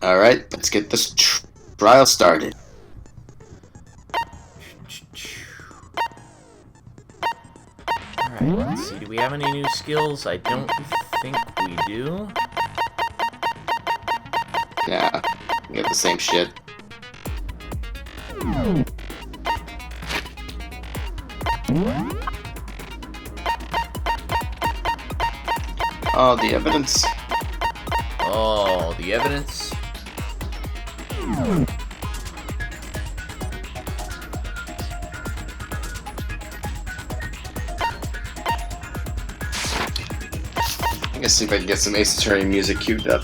Alright, let's get this trial started. Alright, let's see. Do we have any new skills? I don't think we do. Yeah, we got the same shit. Oh, the evidence. Oh, the evidence. I guess see if I can get some Ace Attorney music queued up.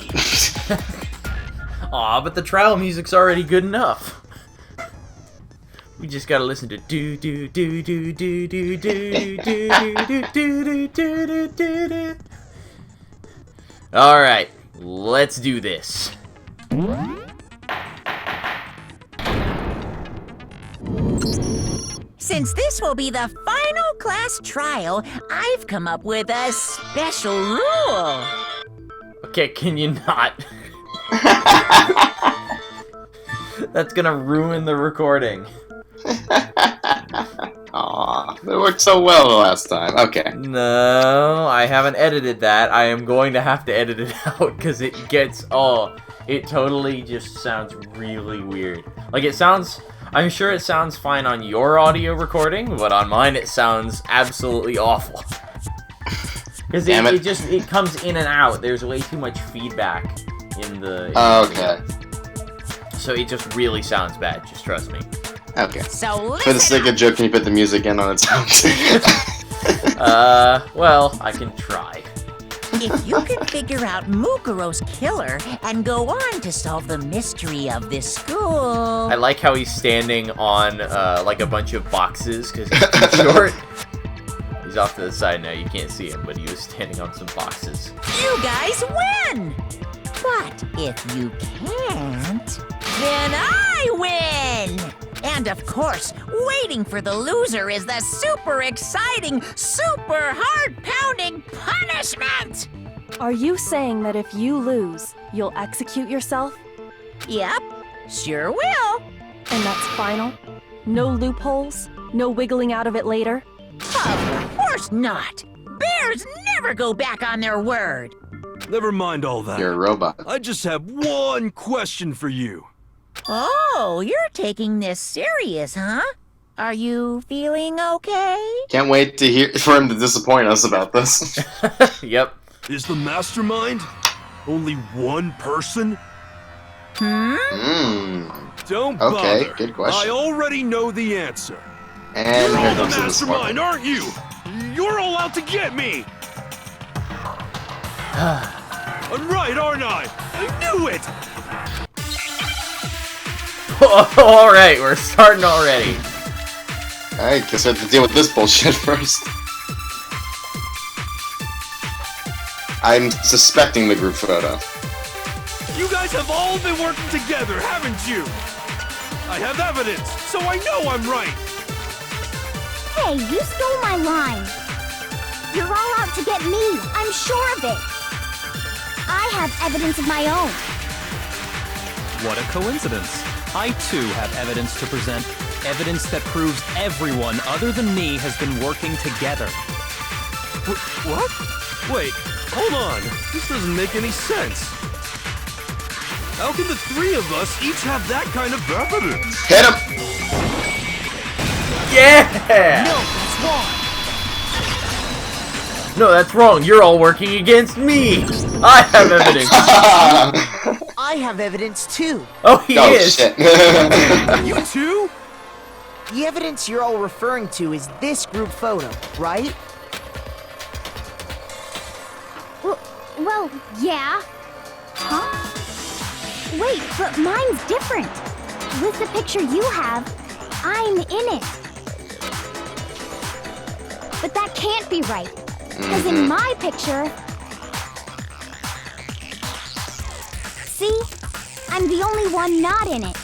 Aw, but the trial music's already good enough. We just gotta listen to do do do do do do do do do do do do do do. All right, let's do this. Since this will be the final class trial, I've come up with a special rule. Okay, can you not? That's gonna ruin the recording. Aw, it worked so well the last time. Okay. No, I haven't edited that. I am going to have to edit it out because it gets, it totally just sounds really weird. Like it sounds, I'm sure it sounds fine on your audio recording, but on mine it sounds absolutely awful. Because it comes in and out. There's way too much feedback in the... Okay. So it just really sounds bad, just trust me. Okay. So For the sake of joke, can you put the music in on its own? Well, I can try. if you can figure out Mukuro's killer and go on to solve the mystery of this school... I like how he's standing on, like a bunch of boxes, because he's too short. He's off to the side now, you can't see him, but he was standing on some boxes. You guys win! But if you can't, then I win! And of course, waiting for the loser is the super exciting, super heart-pounding punishment! Are you saying that if you lose, you'll execute yourself? Yep, sure will. And that's final? No loopholes? No wiggling out of it later? Of course not! Bears never go back on their word! Never mind all that. You're a robot. I just have one question for you. Oh, you're taking this serious, huh? Are you feeling okay? Can't wait to hear for him to disappoint us about this. Yep. Is the mastermind only one person? Don't Okay, bother. good question. I already know the answer. And You're here all the comes the mastermind, disappointment. aren't you? You're all out to get me! I'm right, aren't I? I knew it! Alright, we're starting already. I guess I have to deal with this bullshit first. I'm suspecting the group photo. You guys have all been working together, haven't you? I have evidence, so I know I'm right. Hey, you stole my line. You're all out to get me. I'm sure of it. I have evidence of my own. What a coincidence. I too have evidence to present. Evidence that proves everyone other than me has been working together. What? Wait, hold on. This doesn't make any sense. How can the three of us each have that kind of evidence? Hit him! Yeah! No, that's wrong. You're all working against me. I have evidence. I have evidence too. Oh, he Oh, is. shit. You too? The evidence you're all referring to is this group photo, right? Well, yeah. Huh? Wait, but mine's different. With the picture you have, I'm in it. But that can't be right. Because in my picture... See? I'm the only one not in it.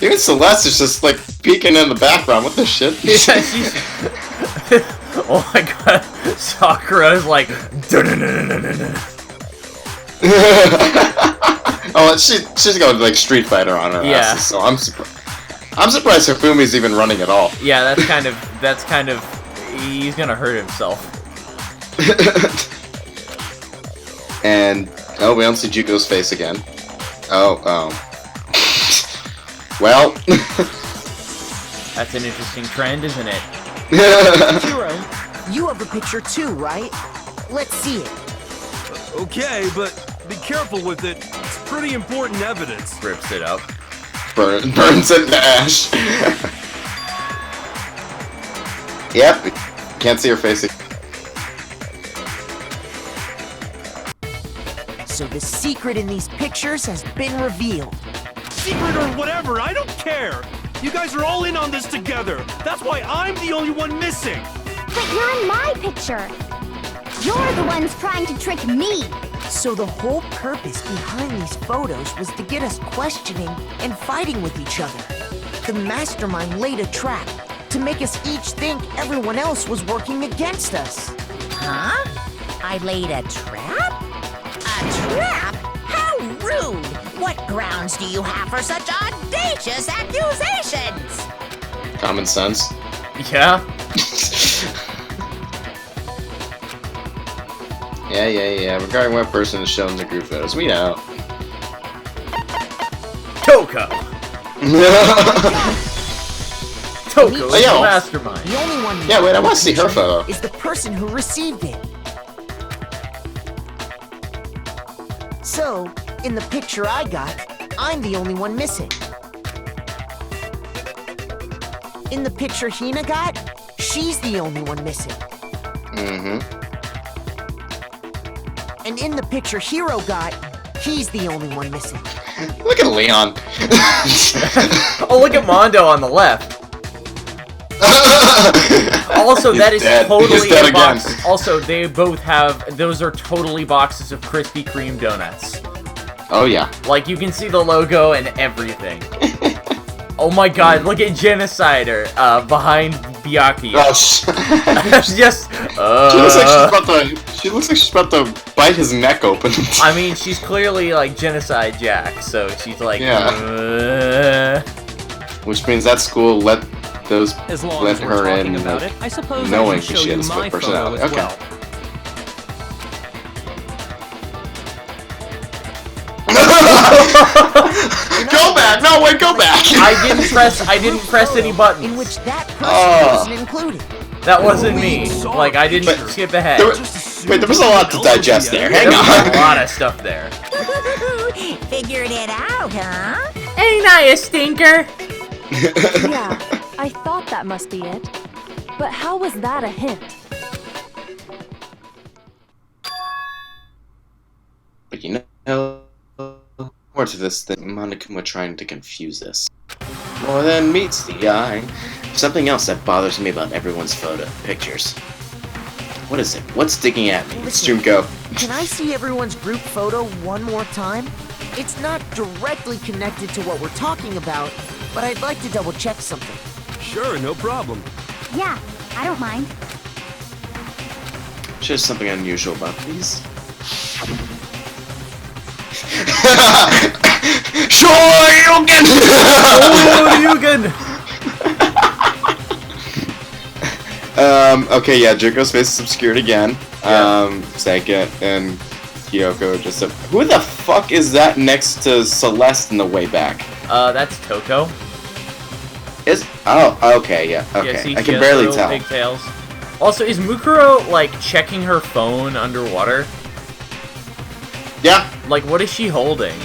Even Celeste is just like peeking in the background. What the shit? Yeah, she's... Oh my god. Sakura is like... Oh, she's got like Street Fighter on her Yeah. asses, so I'm surprised. I'm surprised Hifumi's even running at all. Yeah, that's kind of he's gonna hurt himself. And oh, we don't see Juko's face again. Oh. Well. That's an interesting trend, isn't it? Hiro, you have a picture too, right? Let's see it. Okay, but be careful with it. It's pretty important evidence. Rips it up. Burns it to ash. Yep. Can't see her face. So the secret in these pictures has been revealed. Secret or whatever, I don't care. You guys are all in on this together. That's why I'm the only one missing. But you're in my picture. You're the ones trying to trick me. So the whole purpose behind these photos was to get us questioning and fighting with each other. The mastermind laid a trap to make us each think everyone else was working against us. Huh? I laid a trap? A trap? How rude! What grounds do you have for such audacious accusations? Common sense. Yeah. Yeah. Regarding what person is shown in the group photos, we know. Toko. Toko's Oh, yeah. the mastermind. The only one Yeah, wait, I want to see her photo. is the person who received it. So, in the picture I got, I'm the only one missing. In the picture Hina got, she's the only one missing. Mm-hmm. And in the picture Hiro got, he's the only one missing. Look at Leon. Oh, look at Mondo on the left. Also, He's that is dead. totally He's dead a again. box. Also, they both have. Those are totally boxes of Krispy Kreme donuts. Oh yeah. Like, you can see the logo and everything. Oh my god, look at Genocider behind Byakuya. Oh, Just, she looks like she's about to bite his neck open. I mean, she's clearly like Genocide Jack, so she's like, Yeah. Which means that school let As long let as we're her talking in, about it, I suppose knowing I can she show had you a split my photo personality. as Okay. well. Go back! No, wait, go back! I didn't press any buttons. In which that person Oh. wasn't included. That wasn't me. Like, I didn't But skip ahead. There was a lot to digest there. There Hang was a on. lot of stuff there. Figured it out, huh? Ain't I a stinker? Yeah, I thought that must be it. But how was that a hint? But you know, more to this than Monokuma trying to confuse us. More than meets the eye. Something else that bothers me about everyone's pictures. What is it? What's sticking at me? Listen, Go. Can I see everyone's group photo one more time? It's not directly connected to what we're talking about, but I'd like to double check something. Sure, no problem. Yeah, I don't mind. Just something unusual about these. Shoryuken! Okay, yeah, Juko's face is obscured again. Second, and Kyoko just who the fuck is that next to Celeste in the way back? That's Toko. Okay, yeah, okay. Yeah, see, I she can has barely little tell. pigtails. Also, is Mukuro, like, checking her phone underwater? Yeah. Like, what is she holding?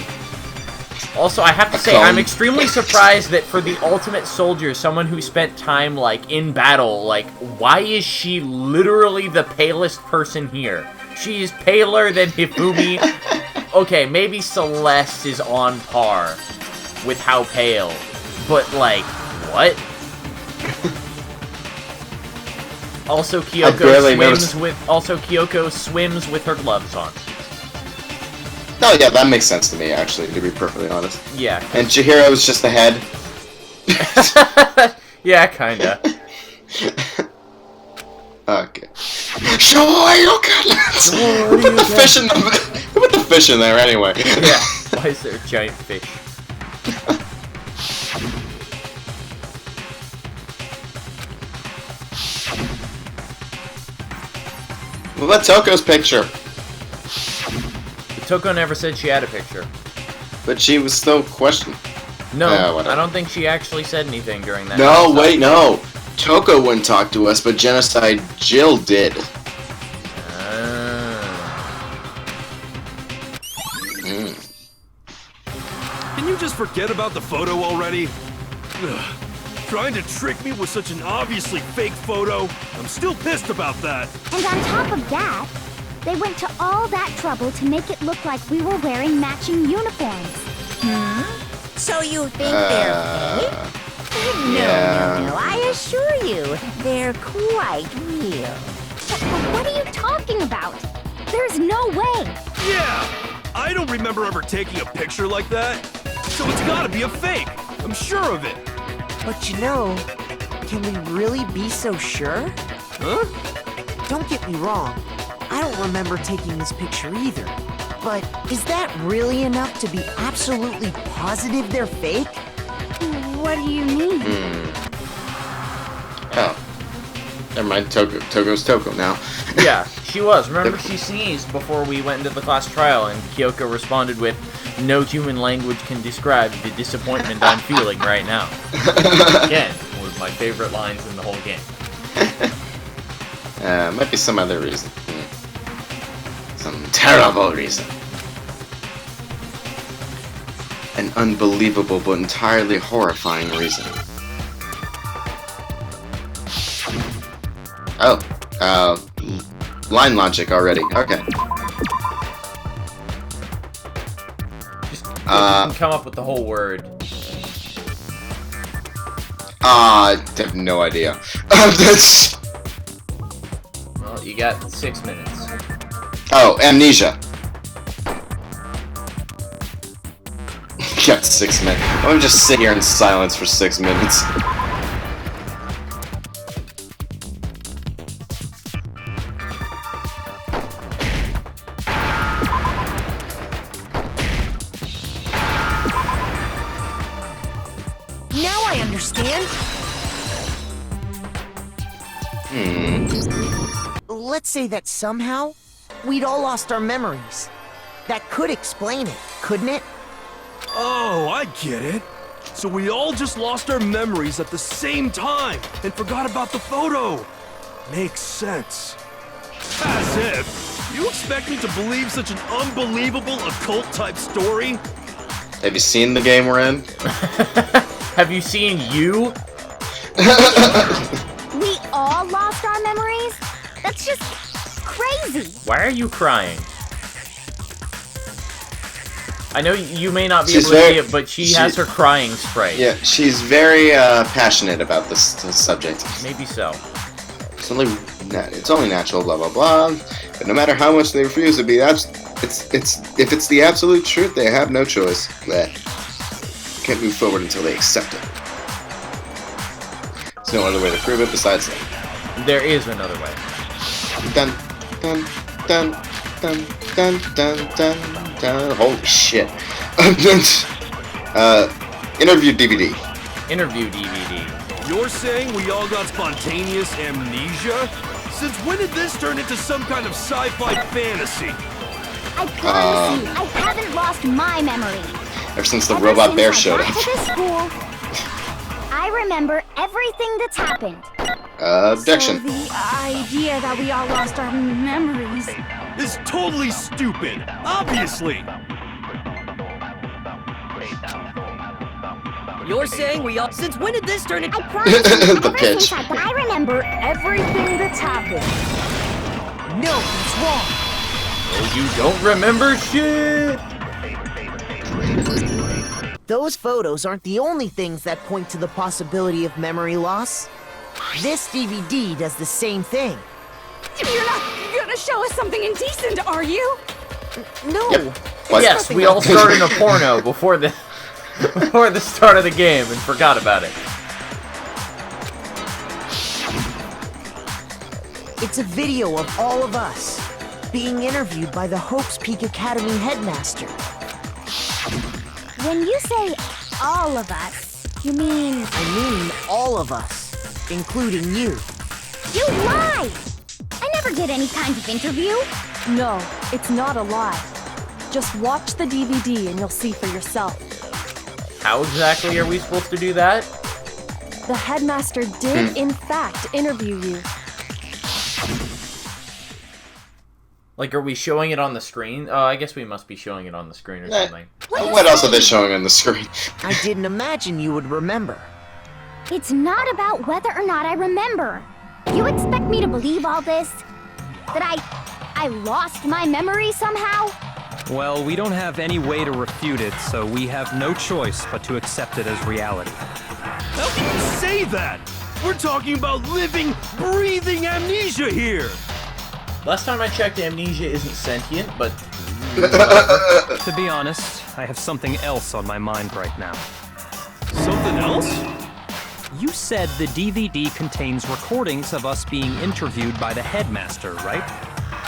Also, I have to A say, comb. I'm extremely surprised that for the ultimate soldier, someone who spent time, like, in battle, like, why is she literally the palest person here? She is paler than Hifumi. Okay, maybe Celeste is on par with how pale. But, like, what? Also, Kyoko swims with her gloves on. Oh yeah, that makes sense to me, actually, to be perfectly honest. Yeah. And Chihiro is just the head. Yeah, kinda. Okay. Shoryuken! Who put the fish in there anyway? Yeah. Why is there a giant fish? What about Toko's picture? Toko never said she had a picture. But she was still questioned. No, whatever. I don't think she actually said anything during that. No, episode. wait, no. Toko wouldn't talk to us, but Genocide Jill did. Can you just forget about the photo already? Ugh. Trying to trick me with such an obviously fake photo? I'm still pissed about that. And on top of that, they went to all that trouble to make it look like we were wearing matching uniforms. So you think they're fake? No, I assure you, they're quite real. What are you talking about? There's no way. Yeah! I don't remember ever taking a picture like that. So it's gotta be a fake. I'm sure of it. But you know, can we really be so sure? Huh? Don't get me wrong, I don't remember taking this picture either. But is that really enough to be absolutely positive they're fake? What do you mean? Oh. Never mind, Toko's Toko now. Yeah, she was. Remember, she sneezed before we went into the class trial, and Kyoko responded with, "No human language can describe the disappointment I'm feeling right now." Again, one of my favorite lines in the whole game. Might be some other reason. Some terrible reason. An unbelievable but entirely horrifying reason. Oh, line logic already. Okay. Just you can come up with the whole word. I have no idea. That's... Well, you got 6 minutes. Oh, amnesia. Got 6 minutes. I'm gonna just sit here in silence for 6 minutes. Now I understand. Let's say that somehow we'd all lost our memories. That could explain it, couldn't it? Oh, I get it. So we all just lost our memories at the same time and forgot about the photo. Makes sense. As if. You expect me to believe such an unbelievable occult-type story? Have you seen the game we're in? Have you seen you? We all lost our memories? That's just crazy. Why are you crying? I know you may not be She's able to very- see it, but she has her crying spray. Yeah, she's very passionate about this subject. Maybe so. It's only natural, blah blah blah. But no matter how much they refuse to be, if it's the absolute truth, they have no choice. Bleh. Can't move forward until they accept it. There's no other way to prove it besides that. There is another way. Dun dun dun dun dun dun dun dun. Holy shit! Interview DVD. Interview DVD. You're saying we all got spontaneous amnesia? Since when did this turn into some kind of sci-fi fantasy? I promise you, I haven't lost my memory. Ever since the Ever robot since bear I showed got up. to this school, I remember everything that's happened. Objection. So the idea that we all lost our memories. It's totally stupid. Obviously. You're saying we all... Since when did this turn into... I promise you, The ever pitch. since I remember everything that's happened. No, he's wrong. Oh, you don't remember shit? Those photos aren't the only things that point to the possibility of memory loss. This DVD does the same thing. You're not gonna show us something indecent, are you? No. Yep. What? Yes, we all started in a porno before the start of the game and forgot about it. It's a video of all of us being interviewed by the Hope's Peak Academy headmaster. When you say all of us, you mean... I mean all of us, including you. You lie! I never did any kind of interview. No, it's not a lie. Just watch the DVD and you'll see for yourself. How exactly are we supposed to do that? The headmaster did, in fact, interview you. Like, are we showing it on the screen? Oh, I guess we must be showing it on the screen or something. What else are they showing on the screen? I didn't imagine you would remember. It's not about whether or not I remember. You expect me to believe all this? That I lost my memory somehow? Well, we don't have any way to refute it, so we have no choice but to accept it as reality. How can you say that? We're talking about living, breathing amnesia here! Last time I checked, amnesia isn't sentient, but... To be honest, I have something else on my mind right now. Something else? You said the DVD contains recordings of us being interviewed by the headmaster, right?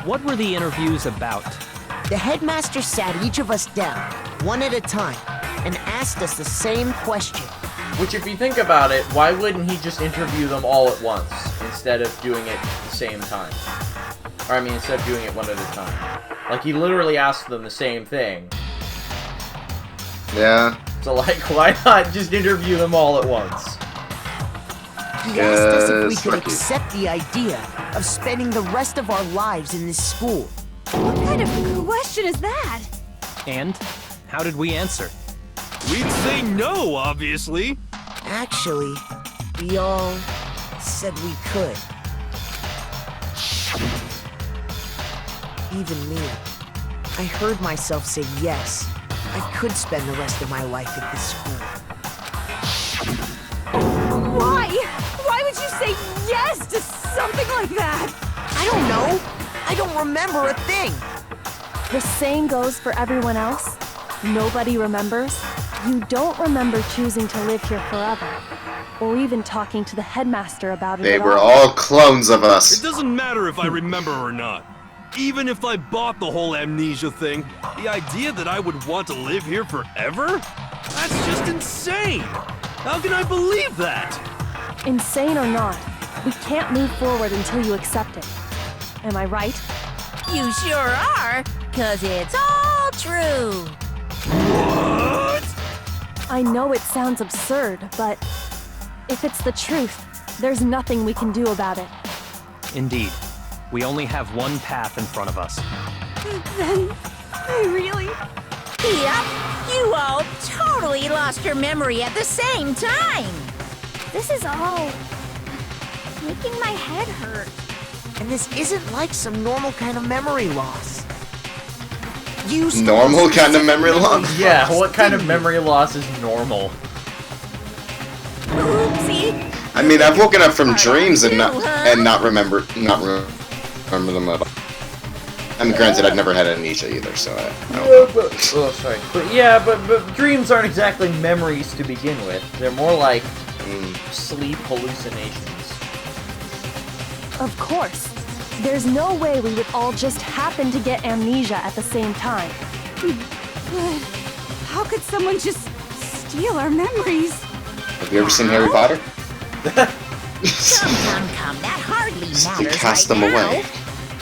What were the interviews about? The headmaster sat each of us down, one at a time, and asked us the same question. Which, if you think about it, why wouldn't he just interview them all at once, instead of doing it at the same time? Or, I mean, instead of doing it one at a time. Like, he literally asked them the same thing. Yeah. So, like, why not just interview them all at once? He asked us if we could Yes, accept the idea of spending the rest of our lives in this school. What kind of question is that? And how did we answer? We'd say no, obviously. Actually, we all said we could. Even me. I heard myself say yes. I could spend the rest of my life at this school. Why? Why would you say yes to something like that? I don't know. I don't remember a thing. The same goes for everyone else. Nobody remembers. You don't remember choosing to live here forever, or even talking to the headmaster about it They at were all. all clones of It us. doesn't matter if I remember or not. Even if I bought the whole amnesia thing, the idea that I would want to live here forever? That's just insane! How can I believe that? Insane or not, we can't move forward until you accept it. Am I right? You sure are, 'cause it's all true. What? I know it sounds absurd, but if it's the truth, there's nothing we can do about it. Indeed. We only have one path in front of us. Then, I really... Yep, you all totally lost your memory at the same time. This is all making my head hurt. And this isn't like some normal kind of memory loss. You stole Normal a kind of specific memory loss? from Yeah, us, what kind of didn't you? memory loss is normal? Oopsie. I mean, I've woken up from Right dreams and on not you, remember them at all. I mean, granted, I've never had amnesia either, so I don't know. Oh, sorry. But yeah, but dreams aren't exactly memories to begin with. They're more like sleep hallucinations. Of course. There's no way we would all just happen to get amnesia at the same time. But how could someone just steal our memories? Have you ever seen Harry Potter? Come, that hardly matters cast right them now. away.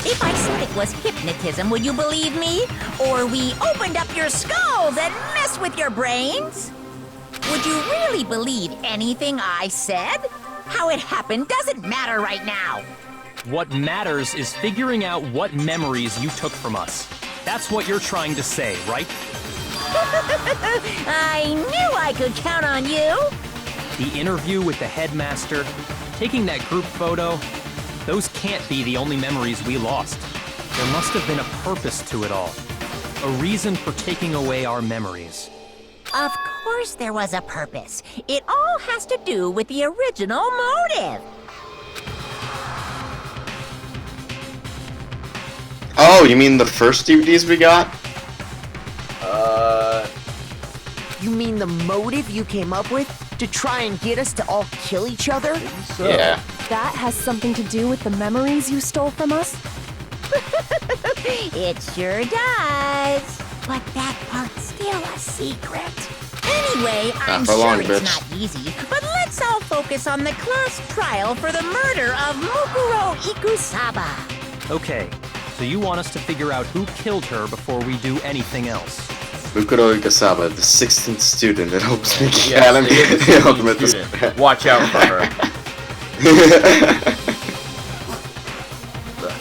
If I said it was hypnotism, would you believe me? Or we opened up your skulls and messed with your brains? Would you really believe anything I said? How it happened doesn't matter right now. What matters is figuring out what memories you took from us. That's what you're trying to say, right? I knew I could count on you. The interview with the headmaster, taking that group photo, those can't be the only memories we lost. There must have been a purpose to it all. A reason for taking away our memories. Of course there was a purpose. It all has to do with the original motive. Oh, you mean the first DVDs we got? You mean the motive you came up with to try and get us to all kill each other? So, Yeah. That has something to do with the memories you stole from us? It sure does. But that part's still a secret. Anyway, I'm for sure long, it's bitch. not easy, but let's all focus on the class trial for the murder of Mukuro Ikusaba. Okay, so you want us to figure out who killed her before we do anything else. Mukuro Igasaba, the 16th student at Hope's Yes, Academy. it is The the ultimate student. Watch out for her.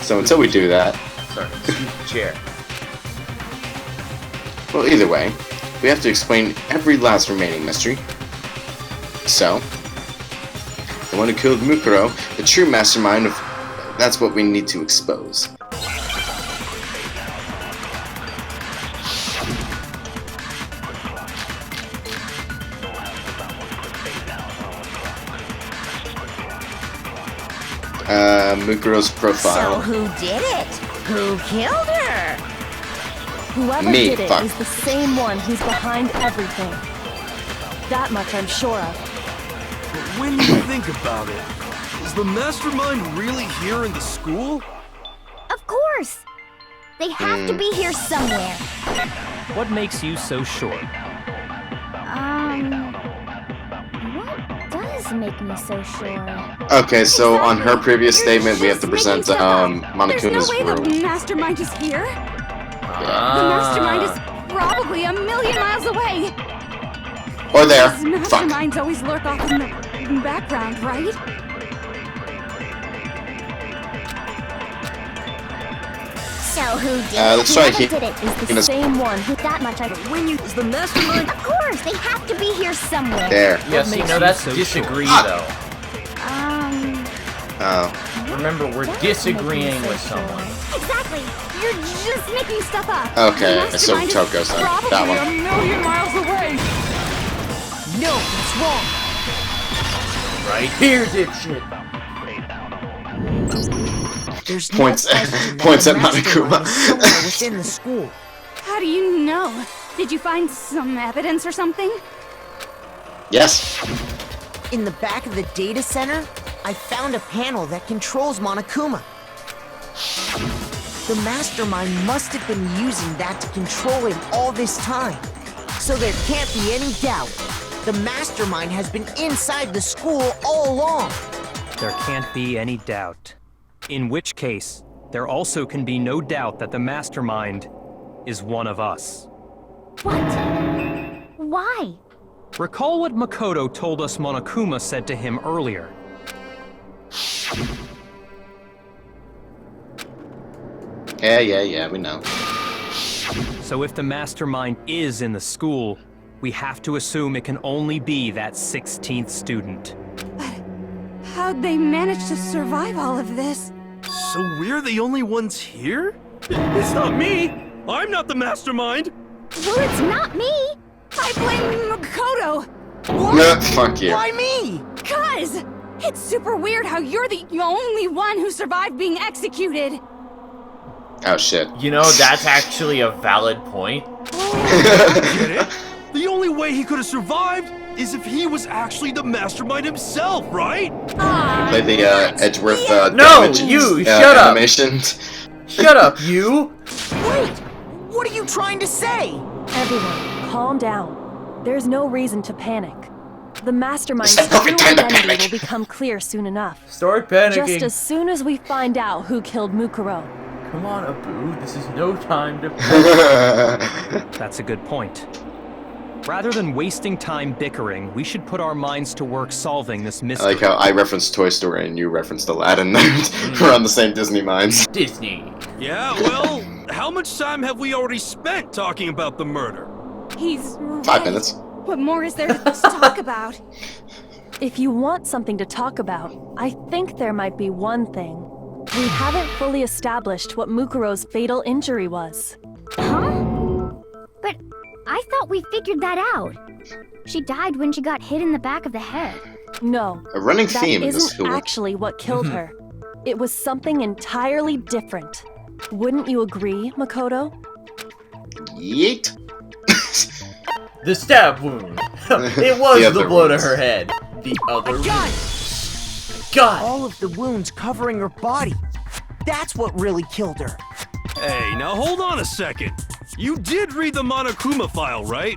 So until we do that, Sorry, scoot the chair. well, either way, we have to explain every last remaining mystery. So, the one who killed Mukuro, the true mastermind of... That's what we need to expose. Mukuro's So profile. who did it? Who killed her? Whoever Me, did it fuck. is the same one who's behind everything. That much I'm sure of. But when you think about it, is the mastermind really here in the school? Of course! They have to be here somewhere. What makes you so sure? What does make me so sure? Okay, so on her previous statement, we have to present There's Monokuma's no way the room. mastermind is here. Ah. The mastermind is probably a million miles away. Or there. These Fuck. masterminds always lurk off in the background, right? So who did Let's try Whoever here. did it is the Yes. same one who that much I... Is the mastermind? Of course! They have to be here somewhere. There. Yeah, see, makes no, you that's so disagree, sure? though. Oh. Remember, we're That disagreeing makes me with so someone. sure. Exactly. You're just making stuff up. Okay, The so mastermind is Toko's then. probably That a one. million miles away. No, that's wrong. Right here, dipshit. There's Points- no question that points the at mastermind Monokuma. is somewhere within the school. How do you know? Did you find some evidence or something? Yes. In the back of the data center, I found a panel that controls Monokuma. The mastermind must have been using that to control him all this time. So there can't be any doubt. The mastermind has been inside the school all along. There can't be any doubt. In which case, there also can be no doubt that the mastermind is one of us. What? Why? Recall what Makoto told us Monokuma said to him earlier. Yeah, we know. So if the mastermind is in the school, we have to assume it can only be that 16th student. How'd they manage to survive all of this? So we're the only ones here? It's not me! I'm not the mastermind! Well, it's not me! I blame Makoto! Fuck you. Why me? Cuz! It's super weird how you're the only one who survived being executed! Oh shit. You know, that's actually a valid point. Get it? The only way he could have survived is if he was actually the mastermind himself, right? Play the Edgeworth No, damage you, shut up. animation. Shut up, you! Wait! What are you trying to say? Everyone, calm down. There's no reason to panic. The mastermind's It's true fucking time to identity panic. will become clear soon enough. Start panicking. Just as soon as we find out who killed Mukuro. Come on, Abu, this is no time to... That's a good point. Rather than wasting time bickering, we should put our minds to work solving this I mystery. like how I referenced Toy Story and you referenced Aladdin. We're on the same Disney minds. Disney. Yeah, well, how much time have we already spent talking about the murder? He's right. 5 minutes. What more is there to talk about? If you want something to talk about, I think there might be one thing. We haven't fully established what Mukuro's fatal injury was. Huh? But I thought we figured that out. She died when she got hit in the back of the head. No, A running that theme in this isn't school. actually what killed her. It was something entirely different. Wouldn't you agree, Makoto? Yeet. The stab wound. It was The the other blow to wounds. her head. The other gun! God! All of the wounds covering her body. That's what really killed her. Hey, now hold on a second. You did read the Monokuma file, right?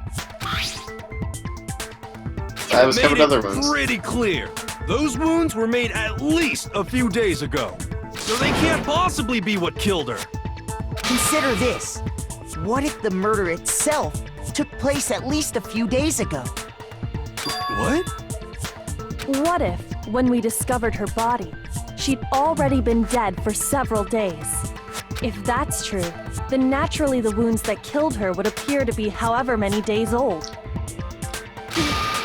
I was covered Made other it ones. pretty clear. Those wounds were made at least a few days ago. So they can't possibly be what killed her. Consider this. What if the murder itself took place at least a few days ago? What? What if, when we discovered her body, she'd already been dead for several days? If that's true, then naturally the wounds that killed her would appear to be however many days old.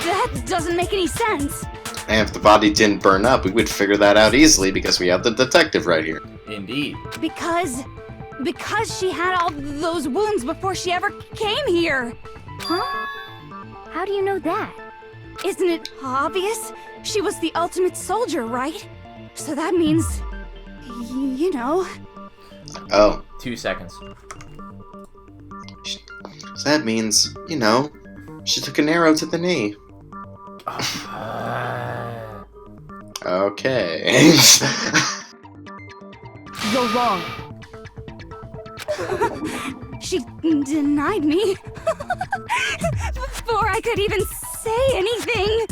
That doesn't make any sense. And if the body didn't burn up, we would figure that out easily because we have the detective right here. Indeed. Because she had all those wounds before she ever came here. Huh? How do you know that? Isn't it obvious? She was the ultimate soldier, right? So that means, you know. Oh. 2 seconds. So that means, you know, she took an arrow to the knee. Okay. You're wrong. She denied me before I could even say anything.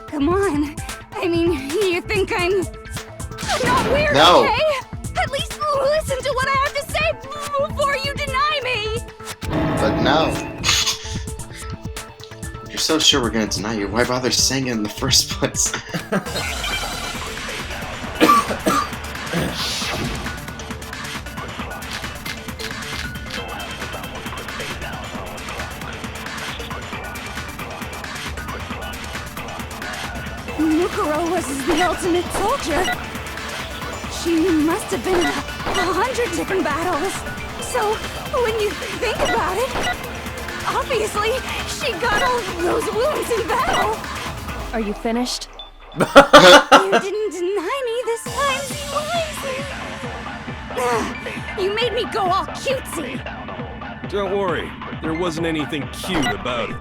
Come on. I mean, you think I'm not weird, No. okay? At least listen to what I have to say before you deny me. But no. You're so sure we're gonna deny you. Why bother saying it in the first place? Mukuro was the ultimate soldier. She must have been in 100 different battles. So, when you think about it, obviously, she got all those wounds in battle. Are you finished? You didn't deny me this time, you made me go all cutesy. Don't worry, there wasn't anything cute about it.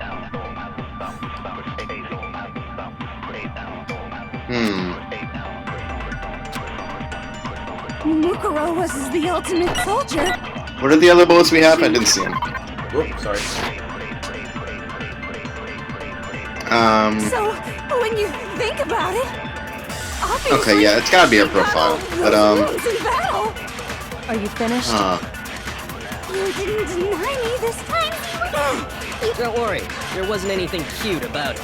Mukuro was the ultimate soldier. What are the other bullets we have? I didn't see them. Whoop, sorry. So, when you think about it, obviously, Okay, yeah, it's gotta be her profile. But, wounds in battle. Are you finished? You didn't deny me this time. Don't worry, there wasn't anything cute about it.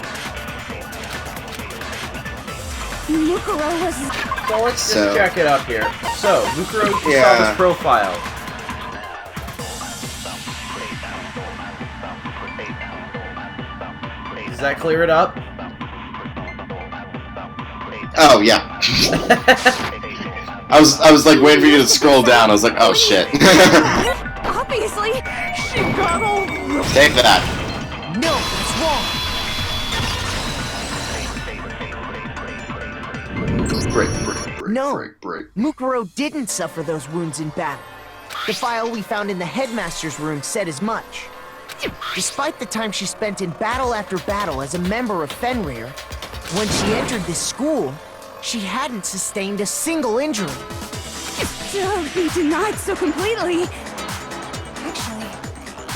Mukuro was. So let's just So- check it up here. So, Mukuro saw Yeah. this profile. Does that clear it up? Oh, yeah. I was like waiting for you to scroll down. I was like, oh shit. Obviously, she got all. Take that. No, it's wrong. Break. No. Mukuro didn't suffer those wounds in battle. The file we found in the headmaster's room said as much. Despite the time she spent in battle after battle as a member of Fenrir, when she entered this school, she hadn't sustained a single injury. To be denied so completely. Actually,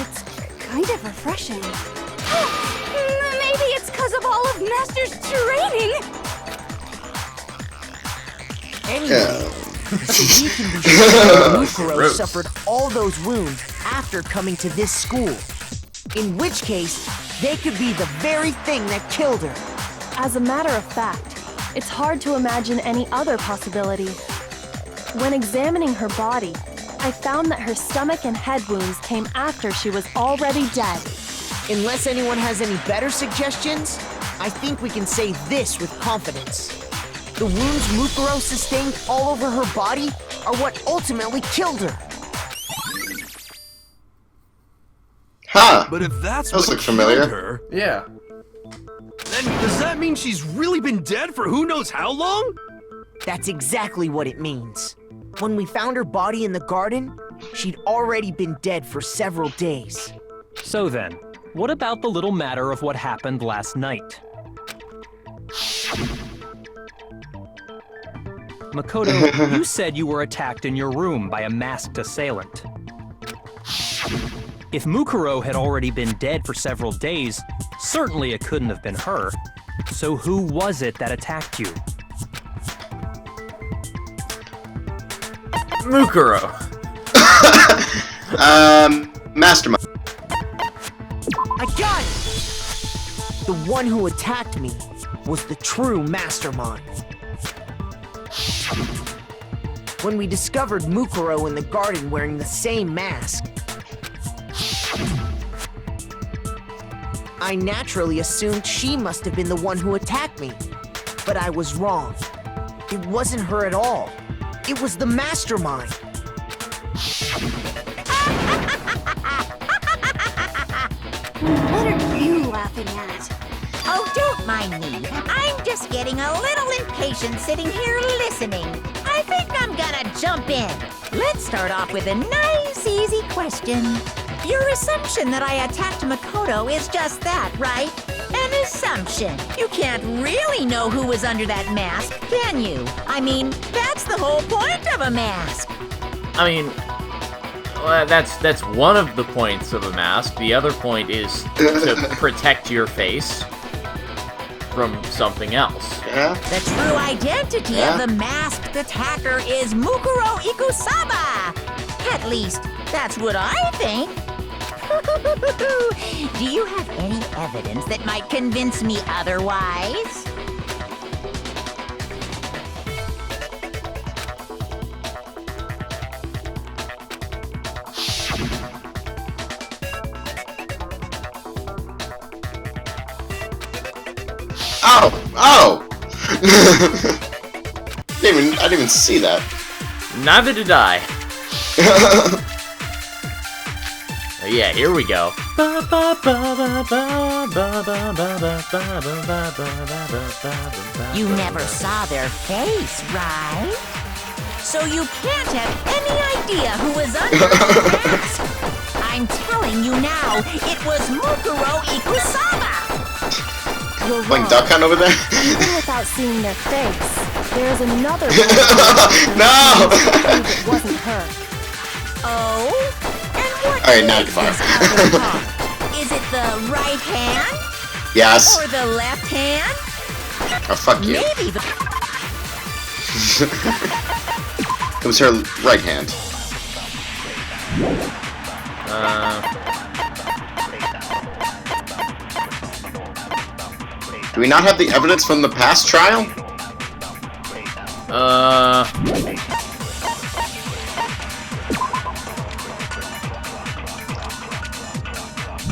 it's kind of refreshing. Maybe it's because of all of Master's training. Anyway, so we can be sure that Mukuro suffered all those wounds after coming to this school. In which case, they could be the very thing that killed her. As a matter of fact, it's hard to imagine any other possibility. When examining her body, I found that her stomach and head wounds came after she was already dead. Unless anyone has any better suggestions, I think we can say this with confidence. The wounds Mukuro sustained all over her body are what ultimately killed her. Huh. But if that's Those what look familiar. killed her, Yeah. then does that mean she's really been dead for who knows how long? That's exactly what it means. When we found her body in the garden, she'd already been dead for several days. So then, what about the little matter of what happened last night? Makoto, you said you were attacked in your room by a masked assailant. If Mukuro had already been dead for several days, certainly it couldn't have been her. So who was it that attacked you? Mukuro. Mastermind. I got it! The one who attacked me was the true mastermind. When we discovered Mukuro in the garden wearing the same mask, I naturally assumed she must have been the one who attacked me. But I was wrong. It wasn't her at all. It was the mastermind. What are you laughing at? Oh, don't mind me. I'm just getting a little impatient sitting here listening. I think I'm gonna jump in. Let's start off with a nice, easy question. Your assumption that I attacked Makoto is just that, right? An assumption. You can't really know who was under that mask, can you? I mean, that's the whole point of a mask. I mean, well, that's one of the points of a mask. The other point is to protect your face from something else. Yeah. The true identity of the masked attacker is Mukuro Ikusaba. At least, that's what I think. Do you have any evidence that might convince me otherwise? Oh! Oh! I didn't even see that. Neither did I. Yeah, here we go. You never saw their face, right? So you can't have any idea who was under the mask. I'm telling you now, it was Mukuro Ikusaba. You're Playing wrong. Duck Hunt over there? Even without seeing their face, there is another No! it wasn't her. Oh? And what Alright, now is you're fine. this other part? Is it the right hand? Yes. Or the left hand? Oh, fuck you. Maybe the... It was her right hand. Do we not have the evidence from the past trial?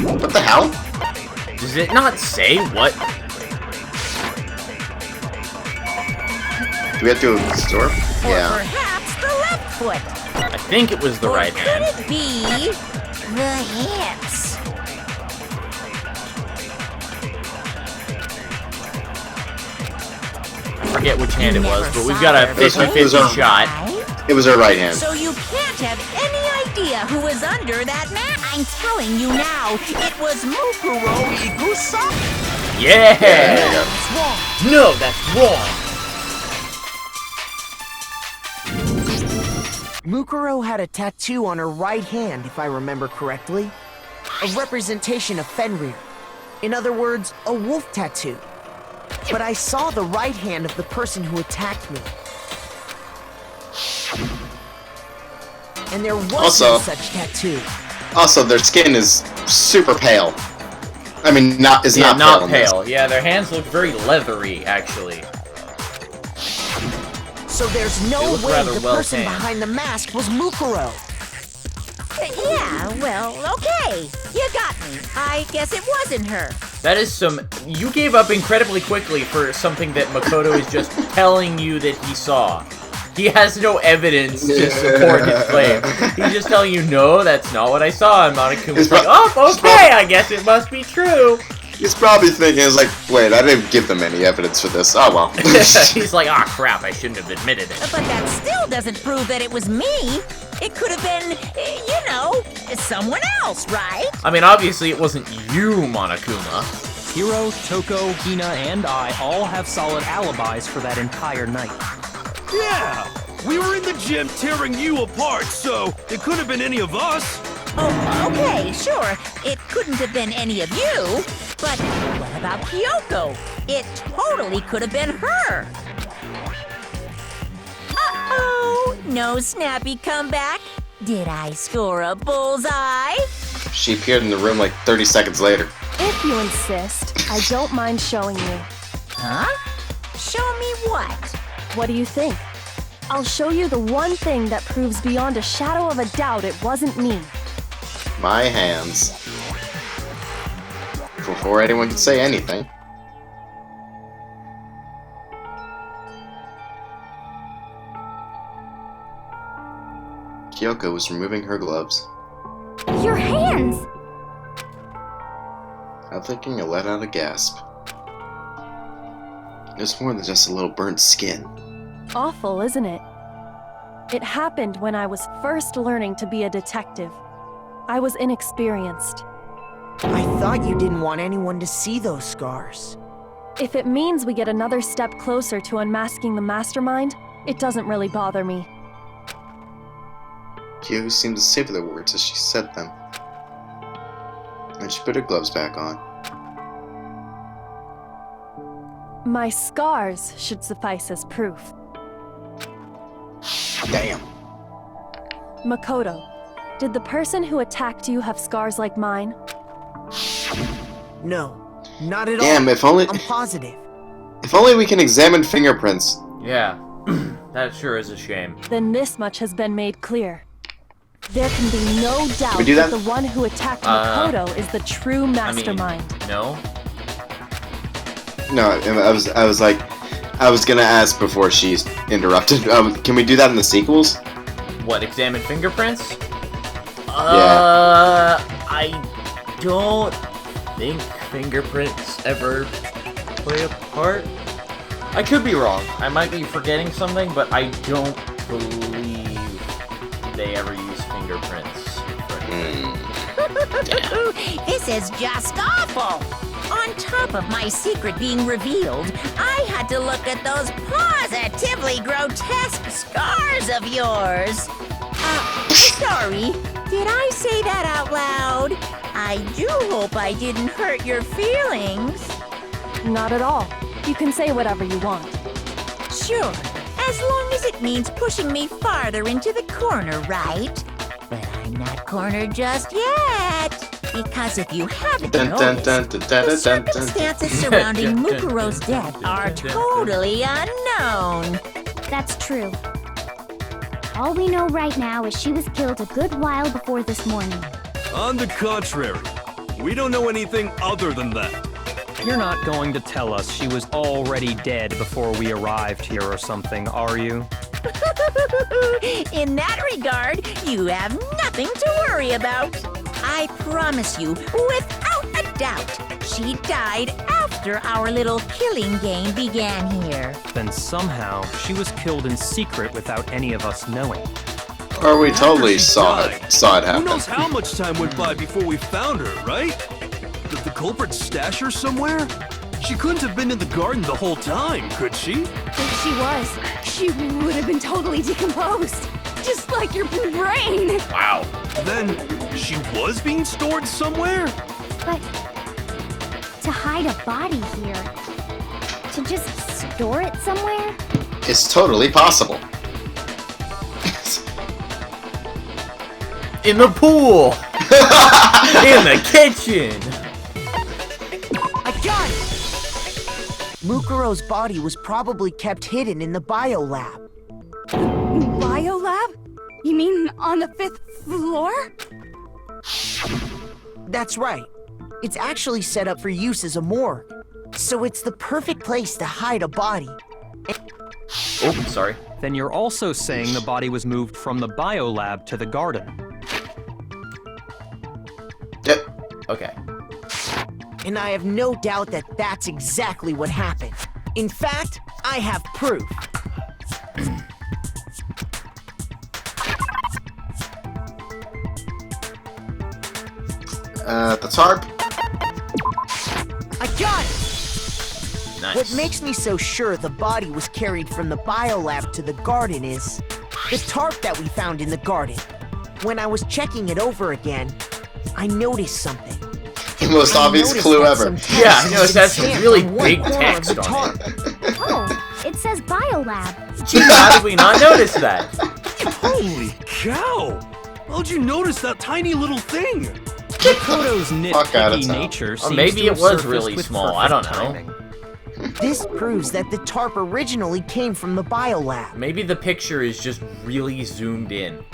What the hell? Does it not say what? Do we have to store? Or Yeah. perhaps the left foot. I think it was the Or right could hand. it be the hips? I forget which hand it was, Never but we've saw got a their 50-50 face, shot. right? It was her right hand. So you can't have any idea who was under that mask. I'm telling you now, it was Mukuro Ikusaba. Yeah! There you go. That's wrong. No, that's wrong! Mukuro had a tattoo on her right hand, if I remember correctly. A representation of Fenrir. In other words, a wolf tattoo. But I saw the right hand of the person who attacked me. And there was Also- no such tattoo. Also, their skin is super pale. I mean, not Not pale. in this. pale. Yeah, their hands look very leathery, actually. So there's They no look way rather the well person tanned. behind the mask was Mukuro. Yeah, well, okay. You got me. I guess it wasn't her. That is some... You gave up incredibly quickly for something that Makoto is just telling you that he saw. He has no evidence to support his claim. He's just telling you, no, that's not what I saw. And Monokuma's like, oh, okay, I guess it must be true. He's probably thinking, it's like, wait, I didn't give them any evidence for this. Oh, well. He's like, ah, crap, I shouldn't have admitted it. But that still doesn't prove that it was me. It could have been, you know, someone else, right? I mean, obviously it wasn't you, Monokuma. Hiro, Toko, Hina, and I all have solid alibis for that entire night. Yeah! We were in the gym tearing you apart, so it could have been any of us. Oh, okay, sure. It couldn't have been any of you. But what about Kyoko? It totally could have been her. Uh-oh, no snappy comeback. Did I score a bullseye? She appeared in the room like 30 seconds later. If you insist, I don't mind showing you. Huh? Show me what? What do you think? I'll show you the one thing that proves beyond a shadow of a doubt it wasn't me. My hands. Before anyone could say anything. Kyoko was removing her gloves. Your hands! I'm thinking I let out a gasp. There's more than just a little burnt skin. Awful, isn't it? It happened when I was first learning to be a detective. I was inexperienced. I thought you didn't want anyone to see those scars. If it means we get another step closer to unmasking the mastermind, it doesn't really bother me. Kyoko seemed to savor the words as she said them. And she put her gloves back on. My scars should suffice as proof. Damn. Makoto, did the person who attacked you have scars like mine? No, not at all. Damn, if only I'm positive. if only we can examine fingerprints. Yeah, that sure is a shame. Then this much has been made clear. There can be no doubt we do that? the one who attacked Makoto is the true mastermind. No? No, I was gonna ask before she's interrupted. Can we do that in the sequels? What, examine fingerprints? Yeah. I don't think fingerprints ever play a part. I could be wrong. I might be forgetting something, but I don't believe they ever use fingerprints. This is just awful. On top of my secret being revealed, I had to look at those positively grotesque scars of yours. Sorry, did I say that out loud? I do hope I didn't hurt your feelings. Not at all. You can say whatever you want. Sure, as long as it means pushing me farther into the corner, right? But I'm not cornered just yet. Because if you haven't noticed, the circumstances surrounding Mukuro's death are totally unknown. That's true. All we know right now is she was killed a good while before this morning. On the contrary, we don't know anything other than that. You're not going to tell us she was already dead before we arrived here or something, are you? In that regard, you have nothing to worry about. I promise you, without a doubt, she died after our little killing game began here. Then somehow she was killed in secret without any of us knowing. Or we totally After she saw died, it Who happen. knows how much time went by before we found her, right? Did the culprit stash her somewhere? She couldn't have been in the garden the whole time, could she? If she was, she would have been totally decomposed. Just like your brain. Wow. Then she was being stored somewhere? But to hide a body here, to just store it somewhere? It's totally possible. In the pool! In the kitchen! I got it! Mukuro's body was probably kept hidden in the biolab. Biolab? You mean on the 5th floor? That's right. It's actually set up for use as a morgue. So it's the perfect place to hide a body. Oh, sorry. Then you're also saying the body was moved from the biolab to the garden. Yep. Okay. And I have no doubt that that's exactly what happened. In fact, I have proof. The tarp. I got it! Nice. What makes me so sure the body was carried from the biolab to the garden is the tarp that we found in the garden. When I was checking it over again, I noticed something. The most obvious noticed clue that ever. some text Yeah, I noticed that's stamped really on one big corner of text the on tarp. Oh, it says biolab. Gee, how did we not notice that? Holy cow! How'd you notice that tiny little thing? Makoto's Fuck outta nitpicky town. nature Or seems maybe to it have was surfaced really with small, I don't perfect know. timing. This proves that the tarp originally came from the biolab. Maybe the picture is just really zoomed in.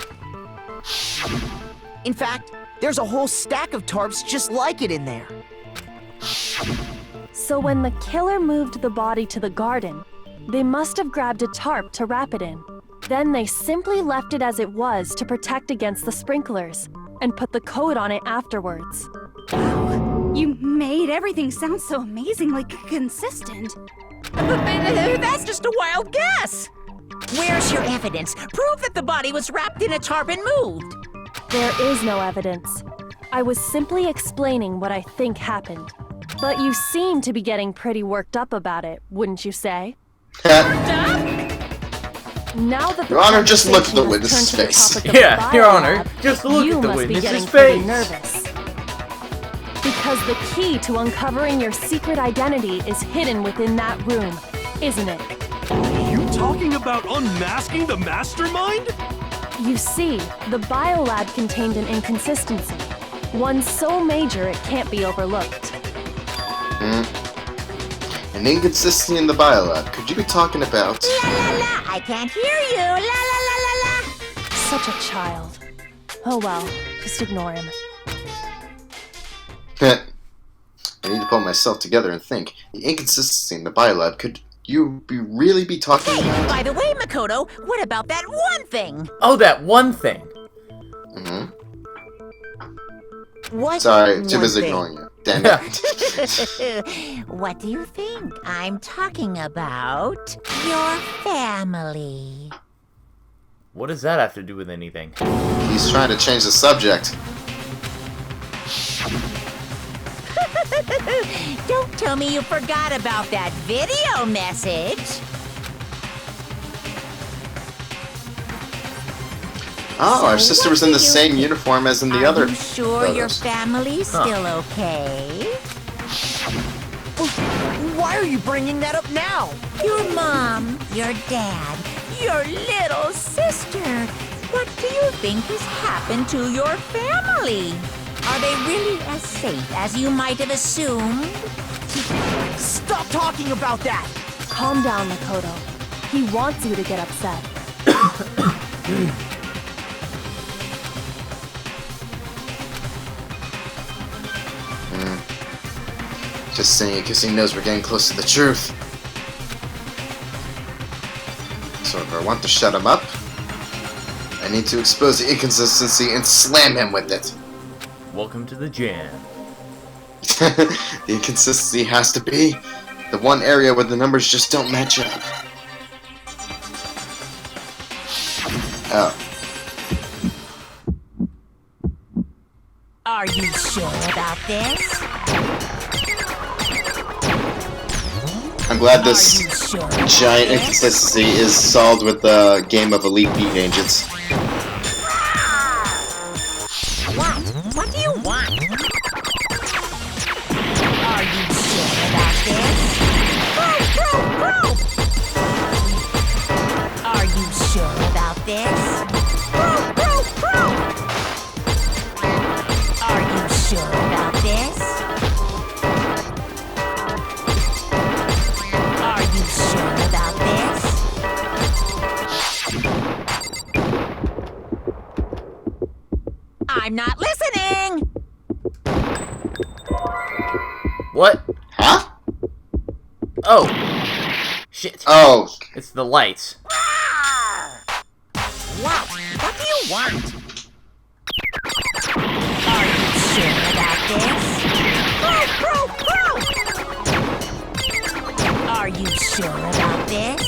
In fact, there's a whole stack of tarps just like it in there. So when the killer moved the body to the garden, they must have grabbed a tarp to wrap it in. Then they simply left it as it was to protect against the sprinklers, and put the coat on it afterwards. You made everything sound so amazingly consistent. That's just a wild guess. Where's your evidence? Prove that the body was wrapped in a tarp and moved. There is no evidence. I was simply explaining what I think happened. But you seem to be getting pretty worked up about it, wouldn't you say? Now that the Your Honor, just look at the conversation witness's has turned to the face. topic of the Yeah, Your Honor, biolab, just look you at the must be witness's getting pretty face. nervous. Because the key to uncovering your secret identity is hidden within that room, isn't it? You talking about unmasking the mastermind? You see, the biolab contained an inconsistency. One so major it can't be overlooked. An inconsistency in the biolab. Could you be talking about? La la la, I can't hear you. La la la la la. Such a child. Oh well, just ignore him. I need to pull myself together and think. The inconsistency in the biolab. Could you really be talking Hey, about? by the way, Makoto, what about that one thing? Oh, that one thing. What? Sorry, too one busy thing? ignoring you. Damn it. What do you think? I'm talking about your family. What does that have to do with anything? He's trying to change the subject. Don't tell me you forgot about that video message. Oh, our So sister what was in do the you same think? uniform as in the Are other you sure your photos. family's still okay? Why are you bringing that up now? Your mom, your dad, your little sister. What do you think has happened to your family? Are they really as safe as you might have assumed? Stop talking about that! Calm down, Makoto. He wants you to get upset. Just saying it because he knows we're getting close to the truth. So if I want to shut him up, I need to expose the inconsistency and slam him with it. Welcome to the jam. The inconsistency has to be the one area where the numbers just don't match up. Oh. Are you sure about this? I'm glad Are this you sure about giant this? inconsistency is solved with the game of Elite Beat Agents. What? What do you want? Are you sure about this? Are you sure about this? Are you sure about this? Are you sure about this? I'm not listening! What? Huh? Oh. Shit. Oh. It's the lights. What? What do you want? Are you sure about this? Are you sure about this?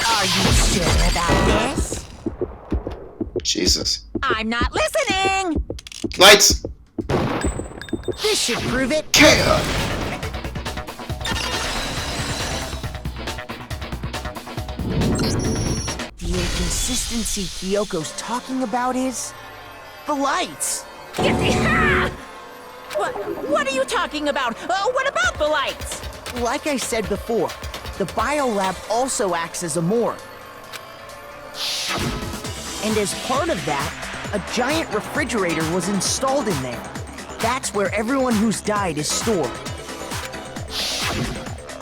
Are you sure about this? Jesus. I'm not listening! Lights! This should prove it. KO. The inconsistency Kyoko's talking about is the lights. What are you talking about? What about the lights? Like I said before, the biolab also acts as a morgue. And as part of that, a giant refrigerator was installed in there. That's where everyone who's died is stored.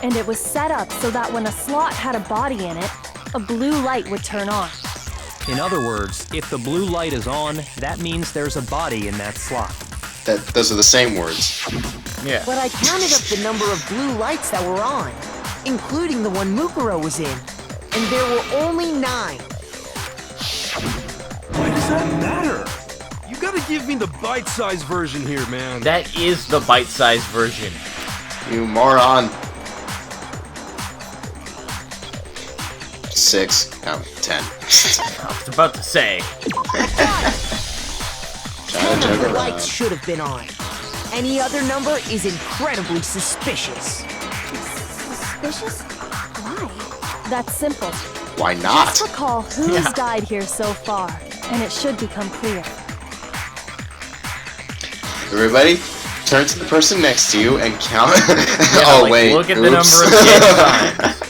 And it was set up so that when a slot had a body in it, a blue light would turn on. In other words, if the blue light is on, that means there's a body in that slot. Those are the same words. Yeah. But I counted up the number of blue lights that were on, including the one Mukuro was in, and there were only 9. Why does that matter? You gotta give me the bite-sized version here, man. That is the bite-sized version. You moron. 6, no, 10. I was about to say. 10 of the lights should have been on. Any other number is incredibly suspicious. Suspicious? Why? That's simple. Why not? Just recall who's died here so far, and it should become clear. Everybody, turn to the person next to you and count. Yeah, Oh like, wait. look at the Oops. number of dead times.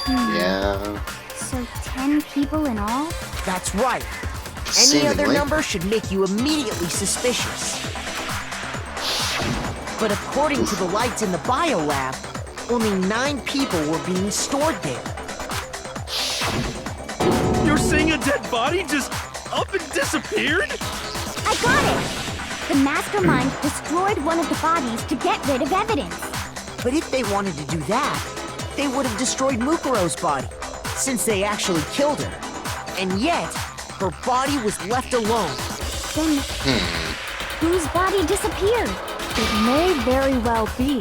Yeah. So 10 people in all? That's right. Any other Seemingly. number should make you immediately suspicious. But according to the lights in the biolab, only 9 people were being stored there. You're saying a dead body just up and disappeared? I got it! The mastermind destroyed one of the bodies to get rid of evidence. But if they wanted to do that, they would have destroyed Mukuro's body, since they actually killed her. And yet, her body was left alone. Then, whose body disappeared? It may very well be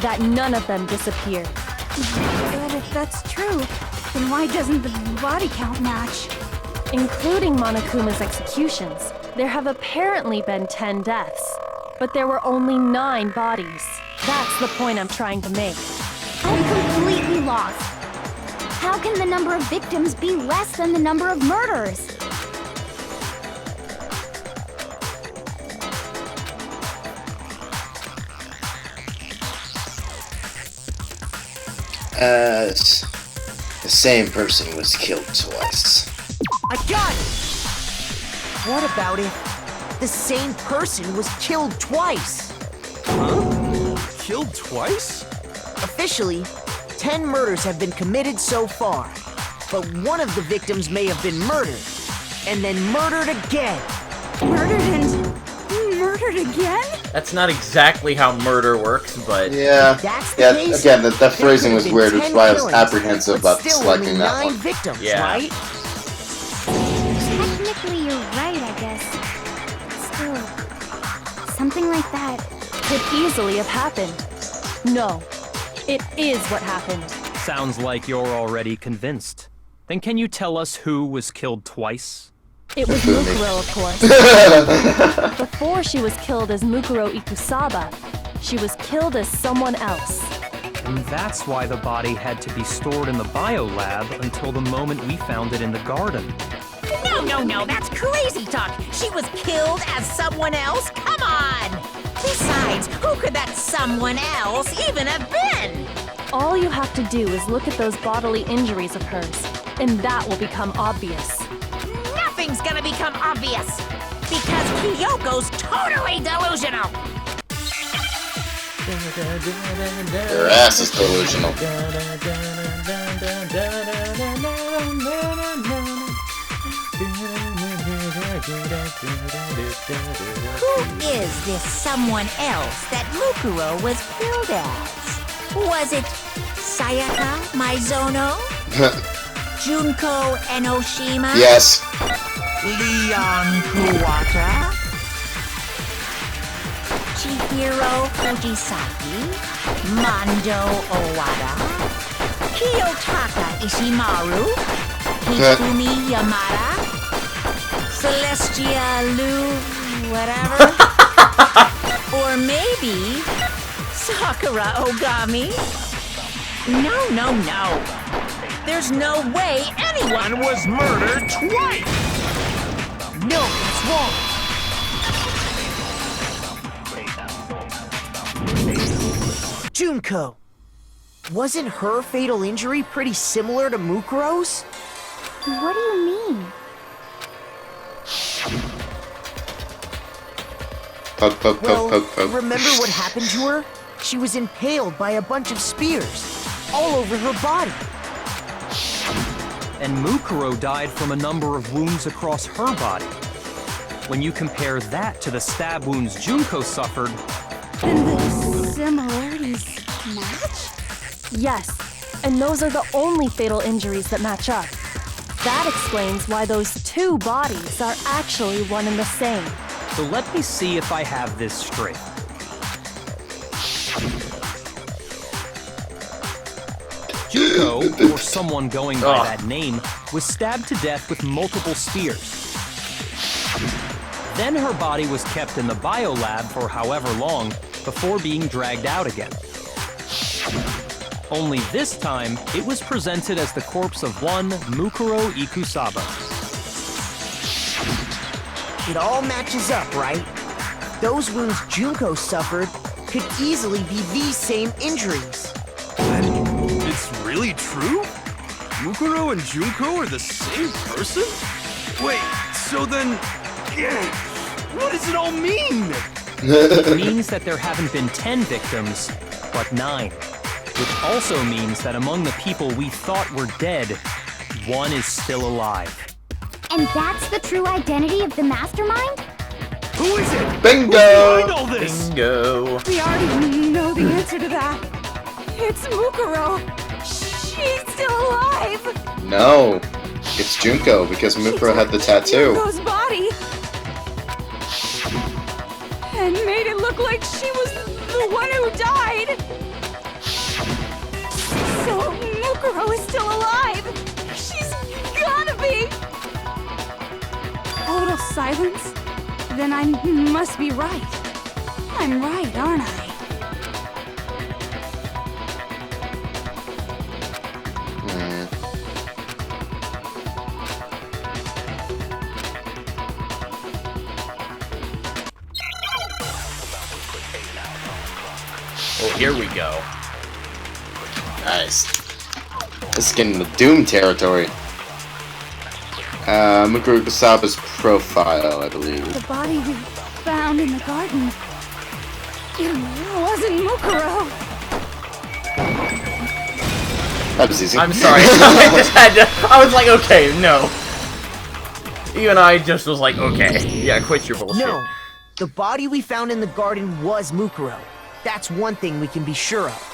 that none of them disappeared. But if that's true, then why doesn't the body count match? Including Monokuma's executions, there have apparently been 10 deaths, but there were only 9 bodies. That's the point I'm trying to make. I'm completely lost. How can the number of victims be less than the number of murders? The same person was killed twice. I got it! What about if the same person was killed twice? Killed twice? Officially, 10 murders have been committed so far, but one of the victims may have been murdered, and then murdered again. Murdered and murdered again? That's not exactly how murder works, but Yeah. That's the Yeah. case, Again, that there phrasing was could have weird, been which is 10 why I was killings, apprehensive but about still selecting only that 9 one. victims, Yeah. right? Technically, you're right, I guess. Still, something like that. Could easily have happened. No, it is what happened. Sounds like you're already convinced. Then can you tell us who was killed twice? It was Mukuro, of course. Before she was killed as Mukuro Ikusaba, she was killed as someone else. And that's why the body had to be stored in the biolab until the moment we found it in the garden. No, that's crazy talk. She was killed as someone else? Come on! Besides, who could that someone else even have been? All you have to do is look at those bodily injuries of hers, and that will become obvious. Nothing's gonna become obvious. Because Kyoko's totally delusional. Their ass is delusional. Who is this someone else that Mukuro was killed as? Was it Sayaka Maizono? Junko Enoshima? Yes. Leon Kuwata? Chihiro Fujisaki, Mondo Owada, Kiyotaka Ishimaru, Hifumi Yamada, Celestia Lu, whatever. Or maybe Sakura Ogami. No, no, no. There's no way anyone Was murdered twice! No, it's wrong. Junko. Wasn't her fatal injury pretty similar to Mukuro's? What do you mean? Poke, poke, Well, poke, poke, poke. remember what happened to her? She was impaled by a bunch of spears, all over her body. And Mukuro died from a number of wounds across her body. When you compare that to the stab wounds Junko suffered, And the similarities match? Yes, and those are the only fatal injuries that match up. That explains why those two bodies are actually one and the same. so let me see if I have this straight. Junko, or someone going by that name, was stabbed to death with multiple spears. Then her body was kept in the biolab for however long before being dragged out again. Only this time, it was presented as the corpse of one Mukuro Ikusaba. It all matches up, right? Those wounds Junko suffered could easily be these same injuries. It's really true? Mukuro and Junko are the same person? Wait, so then... what does it all mean? It means that there haven't been 10 victims, but 9. Which also means that among the people we thought were dead, one is still alive. And that's the true identity of the mastermind? Who is it? Bingo! Who's behind all this? Bingo. We already know the answer to that. It's Mukuro. She's still alive. No, it's Junko because Mukuro had the tattoo. Junko's body. And made it look like she was the one who died. So Mukuro is still alive. She's gotta be. Total silence? Then I must be right. I'm right, aren't I? Well, here we go. Nice. This is getting the Doom territory. Mukuro Kusaba's profile, I believe. The body we found in the garden. It wasn't Mukuro. That was easy. I'm sorry. I just had to. I was like, okay, no. Even I just was like, okay. Yeah, quit your bullshit. No, the body we found in the garden was Mukuro. That's one thing we can be sure of.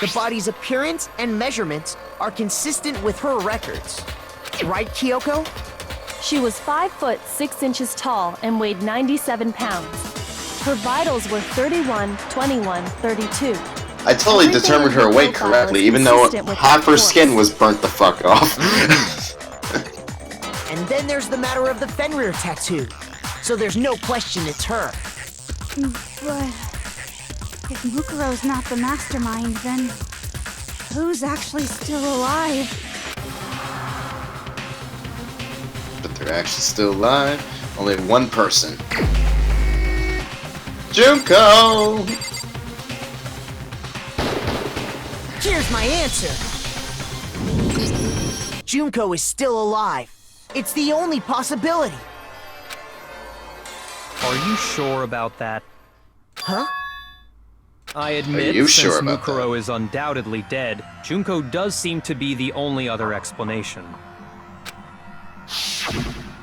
The body's appearance and measurements are consistent with her records. Right, Kyoko? She was 5 foot 6 inches tall and weighed 97 pounds. Her vitals were 31, 21, 32. I totally determined her weight correctly, even though half her skin was burnt the fuck off. And then there's the matter of the Fenrir tattoo. So there's no question it's her. But if Mukuro's not the mastermind, then who's actually still alive? But they're actually still alive. Only one person. Junko! Here's my answer. Junko is still alive. It's the only possibility. Are you sure about that? Huh? I admit, you since sure about Mukuro is undoubtedly dead, Junko does seem to be the only other explanation.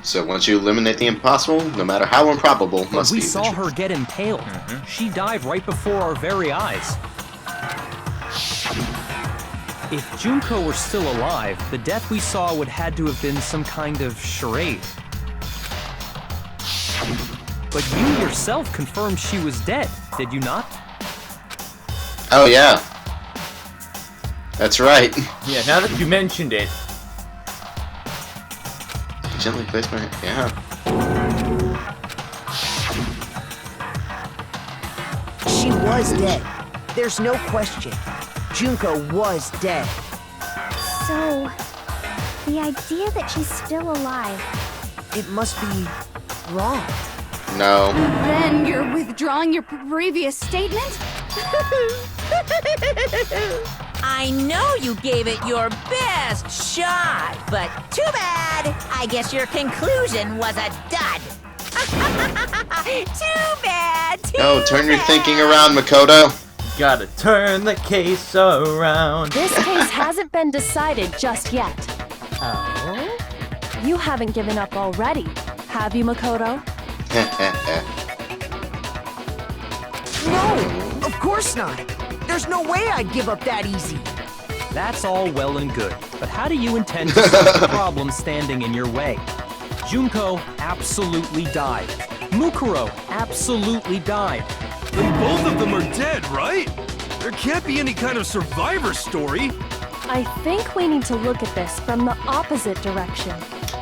So once you eliminate the impossible, no matter how improbable, must We be the saw truth. her get impaled. She died right before our very eyes. If Junko were still alive, the death we saw would had to have been some kind of charade. But you yourself confirmed she was dead, did you not? Oh, yeah. That's right. Yeah, now that you mentioned it. Gently place my... Yeah. She was dead. There's no question. Junko was dead. So, the idea that she's still alive. It must be wrong. No. Then you're withdrawing your previous statement? I know you gave it your best shot, but too bad. I guess your conclusion was a dud. Too bad. Oh, turn your thinking around, Makoto. Gotta turn the case around. This case hasn't been decided just yet. Oh? You haven't given up already, have you, Makoto? No, of course not. There's no way I'd give up that easy. That's all well and good, but how do you intend to solve the problem standing in your way? Junko absolutely died. Mukuro absolutely died. Then both of them are dead, right? There can't be any kind of survivor story. I think we need to look at this from the opposite direction.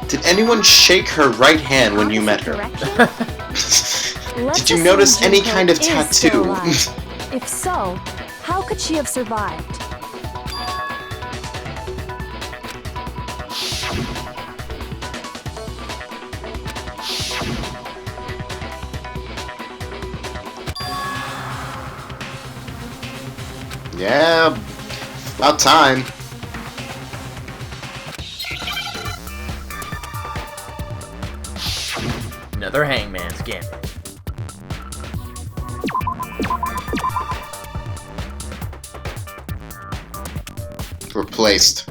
Did anyone shake her right hand when you met her? Let's Did you assume notice any Junko kind of is still tattoo? alive. If so, how could she have survived? Yeah, about time. Another hangman's gambit. Replaced.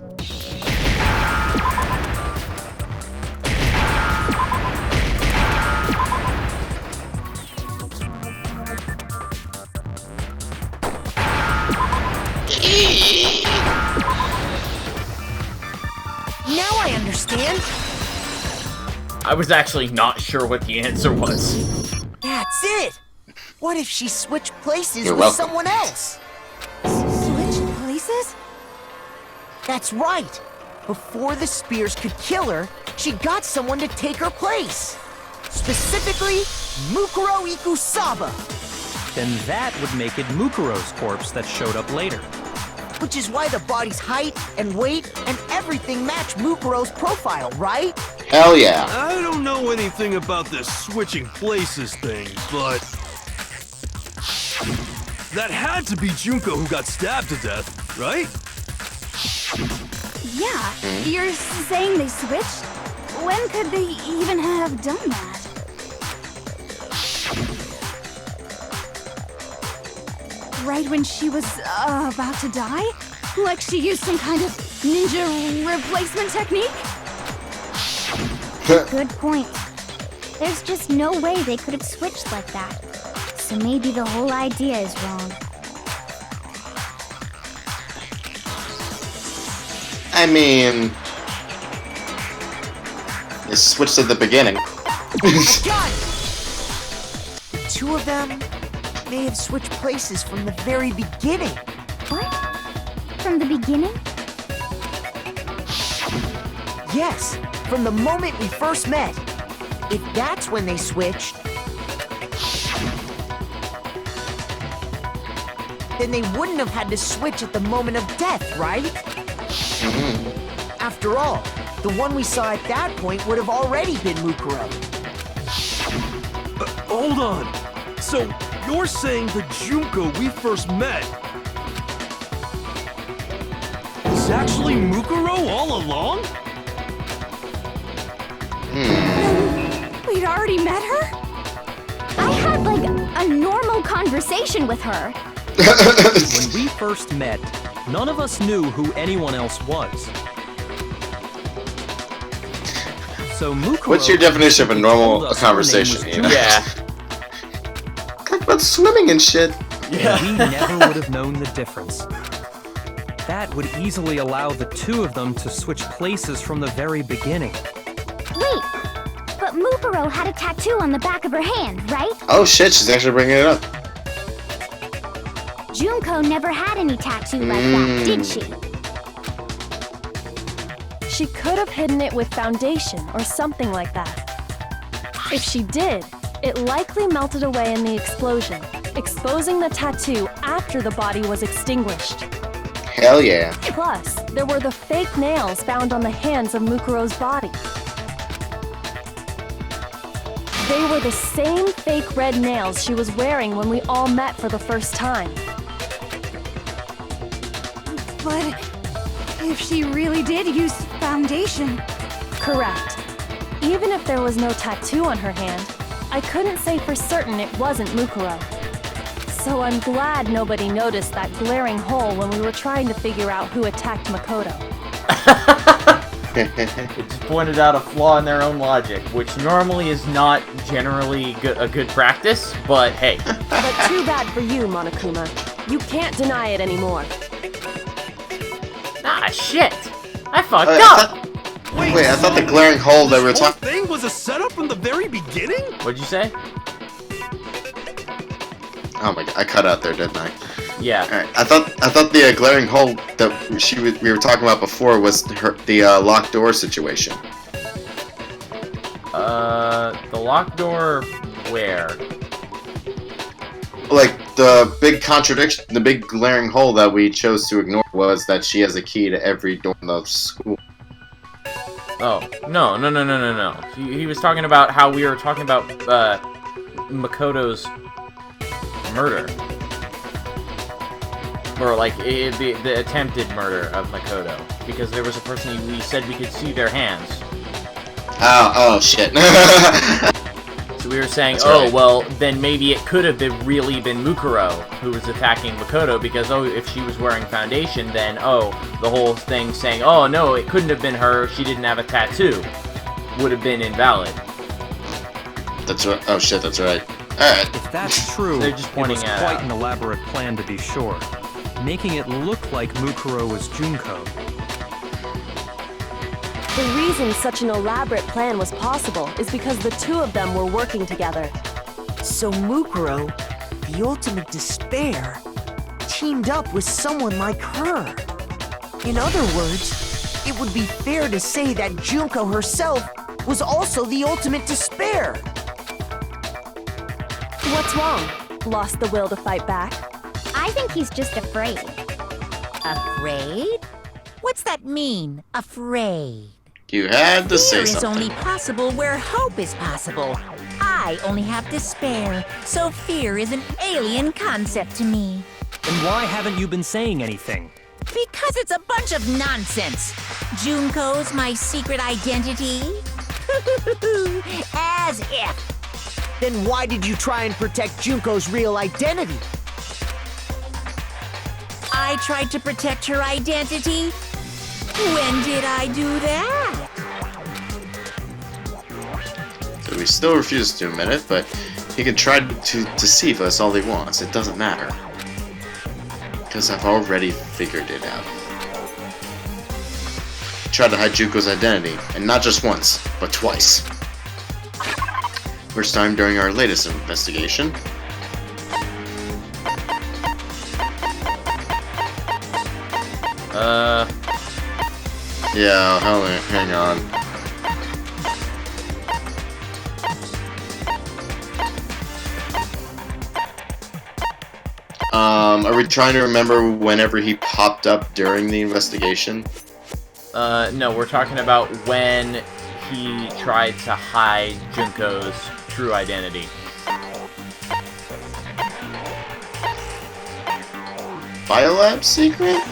Now I understand. I was actually not sure what the answer was. That's it. What if she switched places You're with welcome. someone else? Switch places? That's right. Before the spears could kill her, she got someone to take her place. Specifically, Mukuro Ikusaba. Then that would make it Mukuro's corpse that showed up later. Which is why the body's height and weight and everything match Mukuro's profile, right? Hell yeah. I don't know anything about this switching places thing, but... that had to be Junko who got stabbed to death, right? Yeah, you're saying they switched? When could they even have done that? Right when she was about to die? Like she used some kind of ninja replacement technique? Good point. There's just no way they could have switched like that. So maybe the whole idea is wrong. I mean... They switched at the beginning. I got it! The two of them may have switched places from the very beginning. What? From the beginning? Yes, from the moment we first met. If that's when they switched, then they wouldn't have had to switch at the moment of death, right? After all, the one we saw at that point would have already been Mukuro. Hold on. So, you're saying the Junko we first met is actually Mukuro all along? We'd already met her? I had, like, a normal conversation with her. When we first met, none of us knew who anyone else was. So Mukuro... What's your definition of a normal told us her conversation, name you was know? Yeah. Talk about swimming and shit. And we never would have known the difference. That would easily allow the two of them to switch places from the very beginning. Wait, but Mukuro Mukuro had a tattoo on the back of her hand, right? Oh shit, she's actually bringing it up. Junko never had any tattoo like that, did she? She could have hidden it with foundation or something like that. If she did, it likely melted away in the explosion, exposing the tattoo after the body was extinguished. Hell yeah. Plus, there were the fake nails found on the hands of Mukuro's body. They were the same fake red nails she was wearing when we all met for the first time. But if she really did use foundation... Correct. Even if there was no tattoo on her hand, I couldn't say for certain it wasn't Mukuro. So I'm glad nobody noticed that glaring hole when we were trying to figure out who attacked Makoto. It just pointed out a flaw in their own logic, which normally is not generally a good practice, but hey. But too bad for you, Monokuma. You can't deny it anymore. Ah, shit! I fucked up! Wait, I thought the glaring hole that we were talking... This whole thing was a setup from the very beginning? What'd you say? Oh my god, I cut out there, didn't I? Yeah. Alright, I thought the glaring hole that we were talking about before was the locked door situation. The locked door where? Like, the big contradiction, the big glaring hole that we chose to ignore was that she has a key to every door in the school. Oh, no. He was talking about how we were talking about, Makoto's murder. Or, like, the attempted murder of Makoto. Because there was a person we said we could see their hands. Oh shit. So we were saying, That's right. well, then maybe it could have really been Mukuro who was attacking Makoto, because, if she was wearing foundation, then, the whole thing saying, no, it couldn't have been her, she didn't have a tattoo, would have been invalid. That's right. Oh shit, that's right. Alright. If that's true, They're just pointing it was that quite out. an elaborate plan to be sure, making it look like Mukuro was Junko. The reason such an elaborate plan was possible is because the two of them were working together. So Mukuro, the ultimate despair, teamed up with someone like her. In other words, it would be fair to say that Junko herself was also the ultimate despair. What's wrong? Lost the will to fight back? I think he's just afraid. Afraid? What's that mean, afraid? You had to say Fear is something. only possible where hope is possible. I only have despair, so fear is an alien concept to me. Then why haven't you been saying anything? Because it's a bunch of nonsense. Junko's my secret identity? As if. Then why did you try and protect Junko's real identity? I tried to protect her identity? When did I do that? So he still refuses to admit it, but he can try to deceive us all he wants. It doesn't matter. Because I've already figured it out. He tried to hide Junko's identity, and not just once, but twice. First time during our latest investigation. Yeah, hang on. Are we trying to remember whenever he popped up during the investigation? No, we're talking about when he tried to hide Junko's true identity. Biolab secret?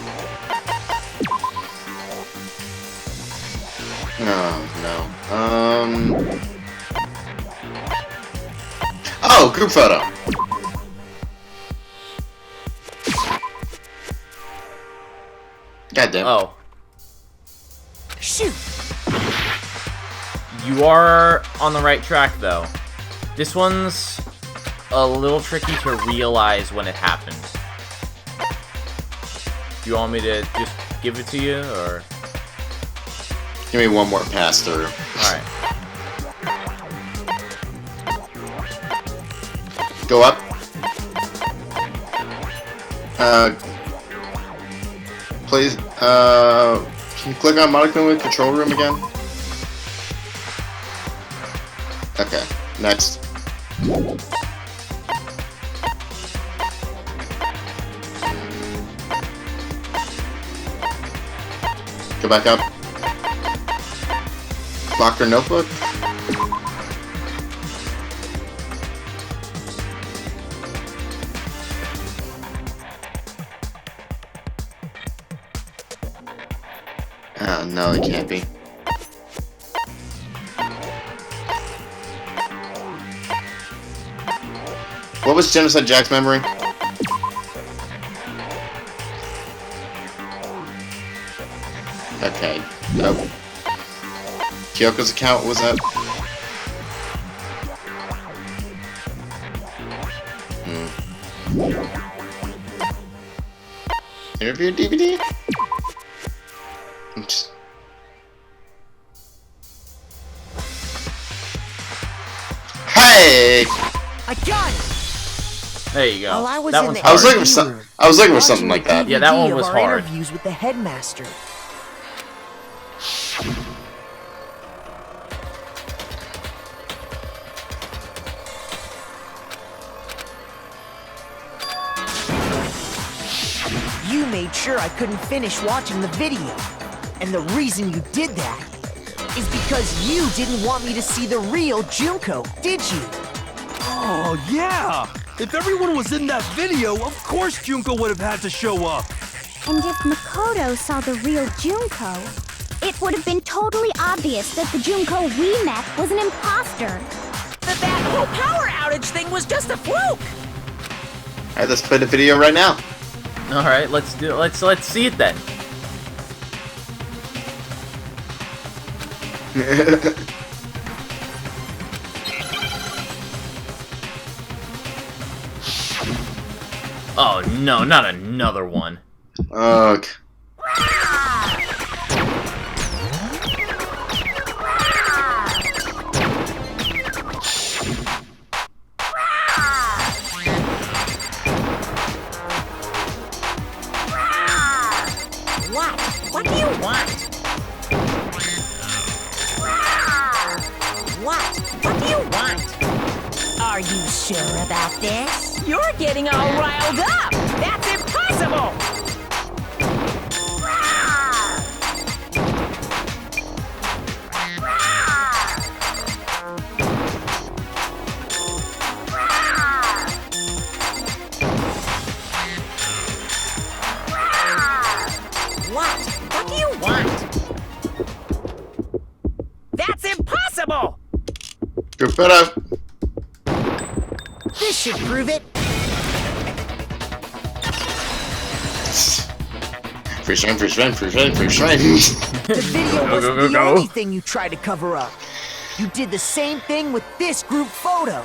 Oh, no. Oh, group photo! Goddamn. Oh. Shoot! You are on the right track, though. This one's a little tricky to realize when it happened. Do you want me to just give it to you, or...? Give me one more pass through. Alright. Go up. Please, can you click on Monica with control room again? Okay, next. Go back up. Lock her notebook. Oh, no, it can't be. What was Genocide Jack's memory? Okay. Nope. Kyoko's account was that? Interview DVD? Hey! I got it! There you go. While I was That in one's the I was hard. looking for some. I was looking for something like that. Yeah, that one DVD was of our hard. Interviews with the headmaster. You made sure I couldn't finish watching the video. And the reason you did that is because you didn't want me to see the real Junko, did you? Oh, yeah! If everyone was in that video, of course Junko would have had to show up. And if Makoto saw the real Junko, it would have been totally obvious that the Junko we met was an imposter. That whole power outage thing was just a fluke. Alright, let's play the video right now. All right, let's see it then. Oh no, not another one. Ugh. What do you want? What do you want? Are you sure about this? You're getting all riled up. That's impossible. What do you want? That's impossible! Group it up. This should prove it. Free shrine, free shrine, free shrine, free shrine. The video Go, wasn't go, the go. only thing you tried to cover up. You did the same thing with this group photo.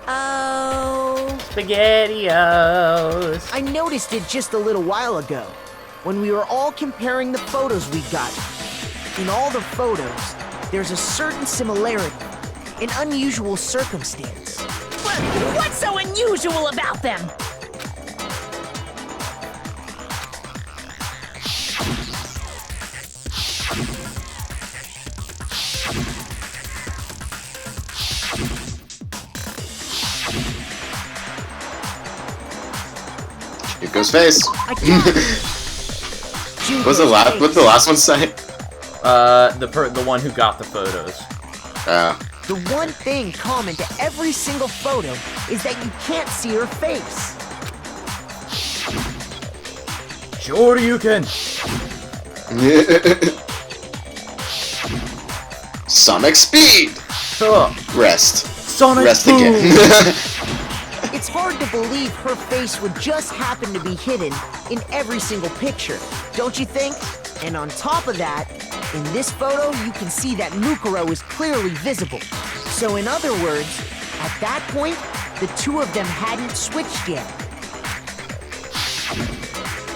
Oh. SpaghettiOs. I noticed it just a little while ago, when we were all comparing the photos we got. In all the photos, there's a certain similarity, an unusual circumstance. What's so unusual about them? Here goes face. I got it. What's the last? What's the last one say? The one who got the photos. The one thing common to every single photo is that you can't see her face. Sure you can. Sonic speed. Rest. Sonic Rest boom. again. It's hard to believe her face would just happen to be hidden in every single picture, don't you think? And on top of that, in this photo, you can see that Mukuro is clearly visible. So in other words, at that point, the two of them hadn't switched yet.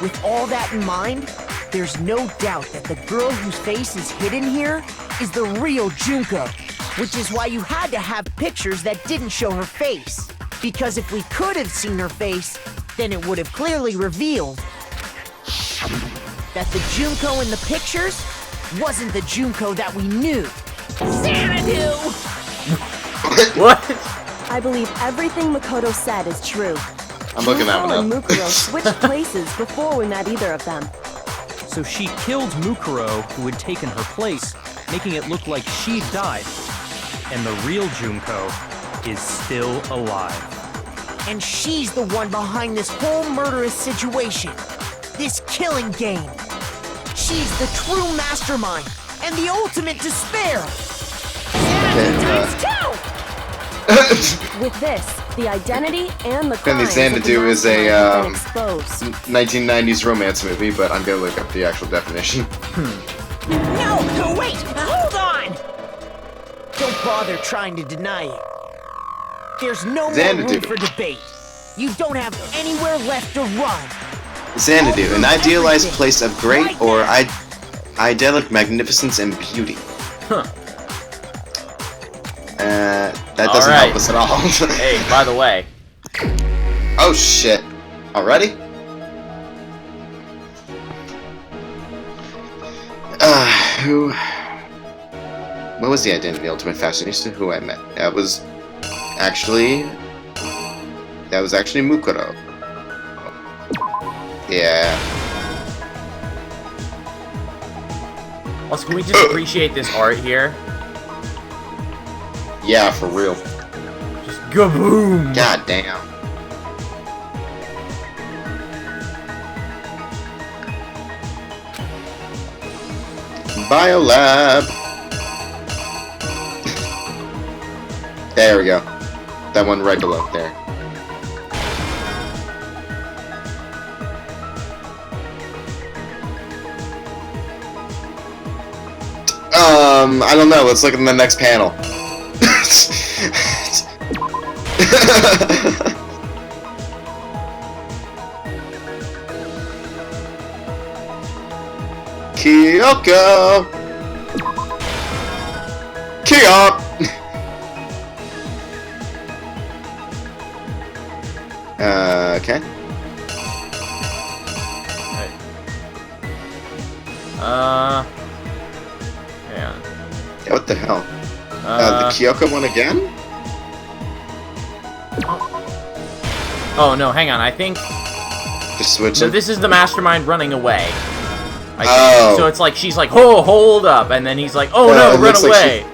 With all that in mind, there's no doubt that the girl whose face is hidden here is the real Junko. Which is why you had to have pictures that didn't show her face. Because if we could have seen her face, then it would have clearly revealed that the Junko in the pictures wasn't the Junko that we knew. Xanadu! What? I believe everything Makoto said is true. I'm looking that Junko one and up. Mukuro switched places before we met either of them. So she killed Mukuro, who had taken her place, making it look like she died. And the real Junko is still alive. And she's the one behind this whole murderous situation. This killing game. She's the true mastermind and the ultimate despair. With this, the identity and the And crimes the Xanadu of the is a mastermind have been exposed. 1990s romance movie, but I'm gonna look up the actual definition. No, wait! Hold on! Don't bother trying to deny it. There's no more Xanadu. room for debate. You don't have anywhere left to run. Xanadu, an idealized place of great or idyllic magnificence and beauty. Huh. That doesn't Alright. help us at all. Hey, by the way. Oh shit. Already? Who... What was the identity of the Ultimate Fashionista? Who I met? That was actually Mukuro. Yeah. Also, can we just appreciate this art here? Yeah, for real. Just kaboom! God damn. Biolab. There we go. That one right below there. I don't know. Let's look at the next panel. Kyoko! Kyok! Okay. Yeah. Yeah, what the hell? The Kyoko one again? Oh no, hang on. I think Just switch so. it. This is the mastermind running away. I think. Oh. So it's like she's like, "Oh, hold up," and then he's like, "Oh It no, run looks like away!"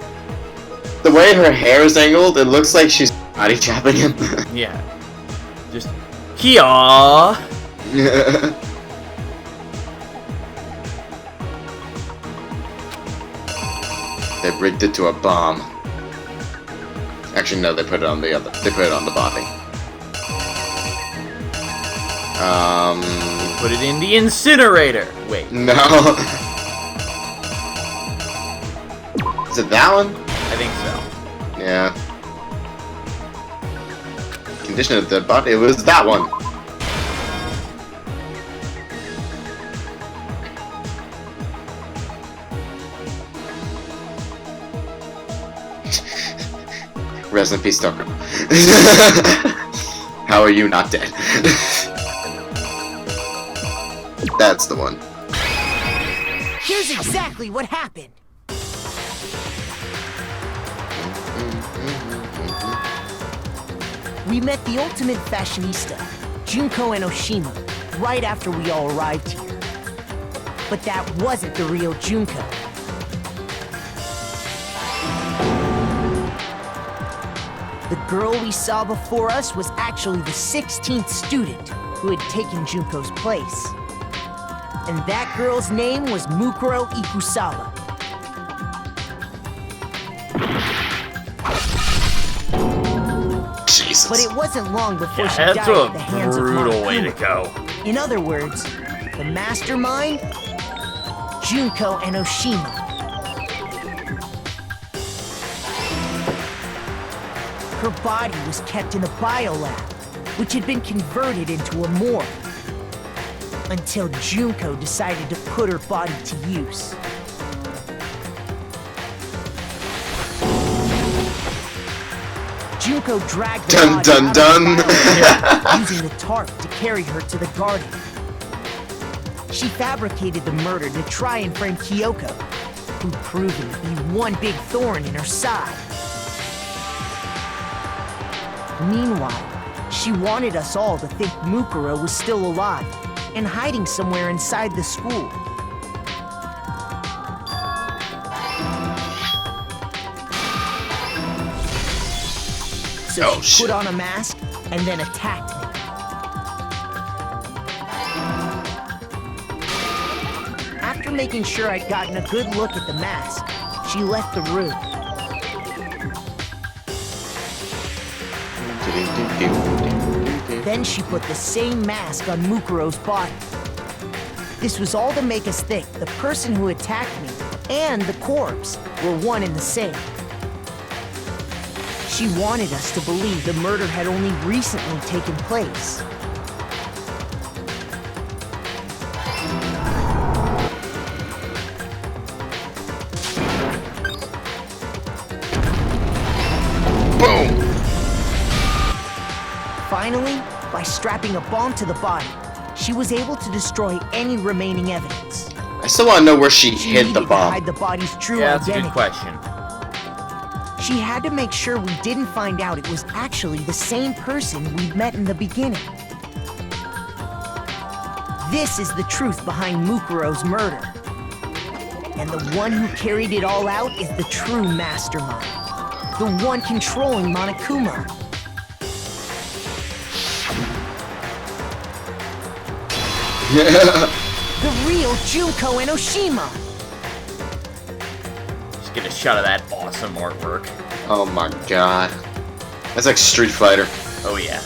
The way her hair is angled, it looks like she's body chopping him. Yeah. Just Kia. They rigged it to a bomb. Actually, no, they put it on the other. They put it on the body. Put it in the incinerator. Wait. No. Is it that one? I think so. Yeah. Condition of the body. It was that one. Rest in peace, Tucker. How are you not dead? That's the one. Here's exactly what happened. We met the ultimate fashionista, Junko and Oshima, right after we all arrived here. But that wasn't the real Junko. The girl we saw before us was actually the 16th student who had taken Junko's place. And that girl's name was Mukuro Ikusawa. Jesus. But it wasn't long before she That's died a at the hands of brutal way to Makoto. go. In other words, the mastermind, Junko and Oshima. Her body was kept in a biolab, which had been converted into a morgue. Until Junko decided to put her body to use. Junko dragged the Dun body dun out dun! of the fire, using the tarp to carry her to the garden. She fabricated the murder to try and frame Kyoko, who'd proven to be one big thorn in her side. Meanwhile, she wanted us all to think Mukuro was still alive and hiding somewhere inside the school. So she put on a mask and then attacked me. After making sure I'd gotten a good look at the mask, she left the room. Then she put the same mask on Mukuro's body. This was all to make us think the person who attacked me and the corpse were one and the same. She wanted us to believe the murder had only recently taken place. Boom! Finally, by strapping a bomb to the body, she was able to destroy any remaining evidence. I still want to know where she hid the needed to bomb. hide the body's true Yeah, that's a identity. good question. She had to make sure we didn't find out it was actually the same person we'd met in the beginning. This is the truth behind Mukuro's murder. And the one who carried it all out is the true mastermind. The one controlling Monokuma. The real Junko Enoshima. Just get a shot of that awesome artwork. Oh my god. That's like Street Fighter. Oh yeah.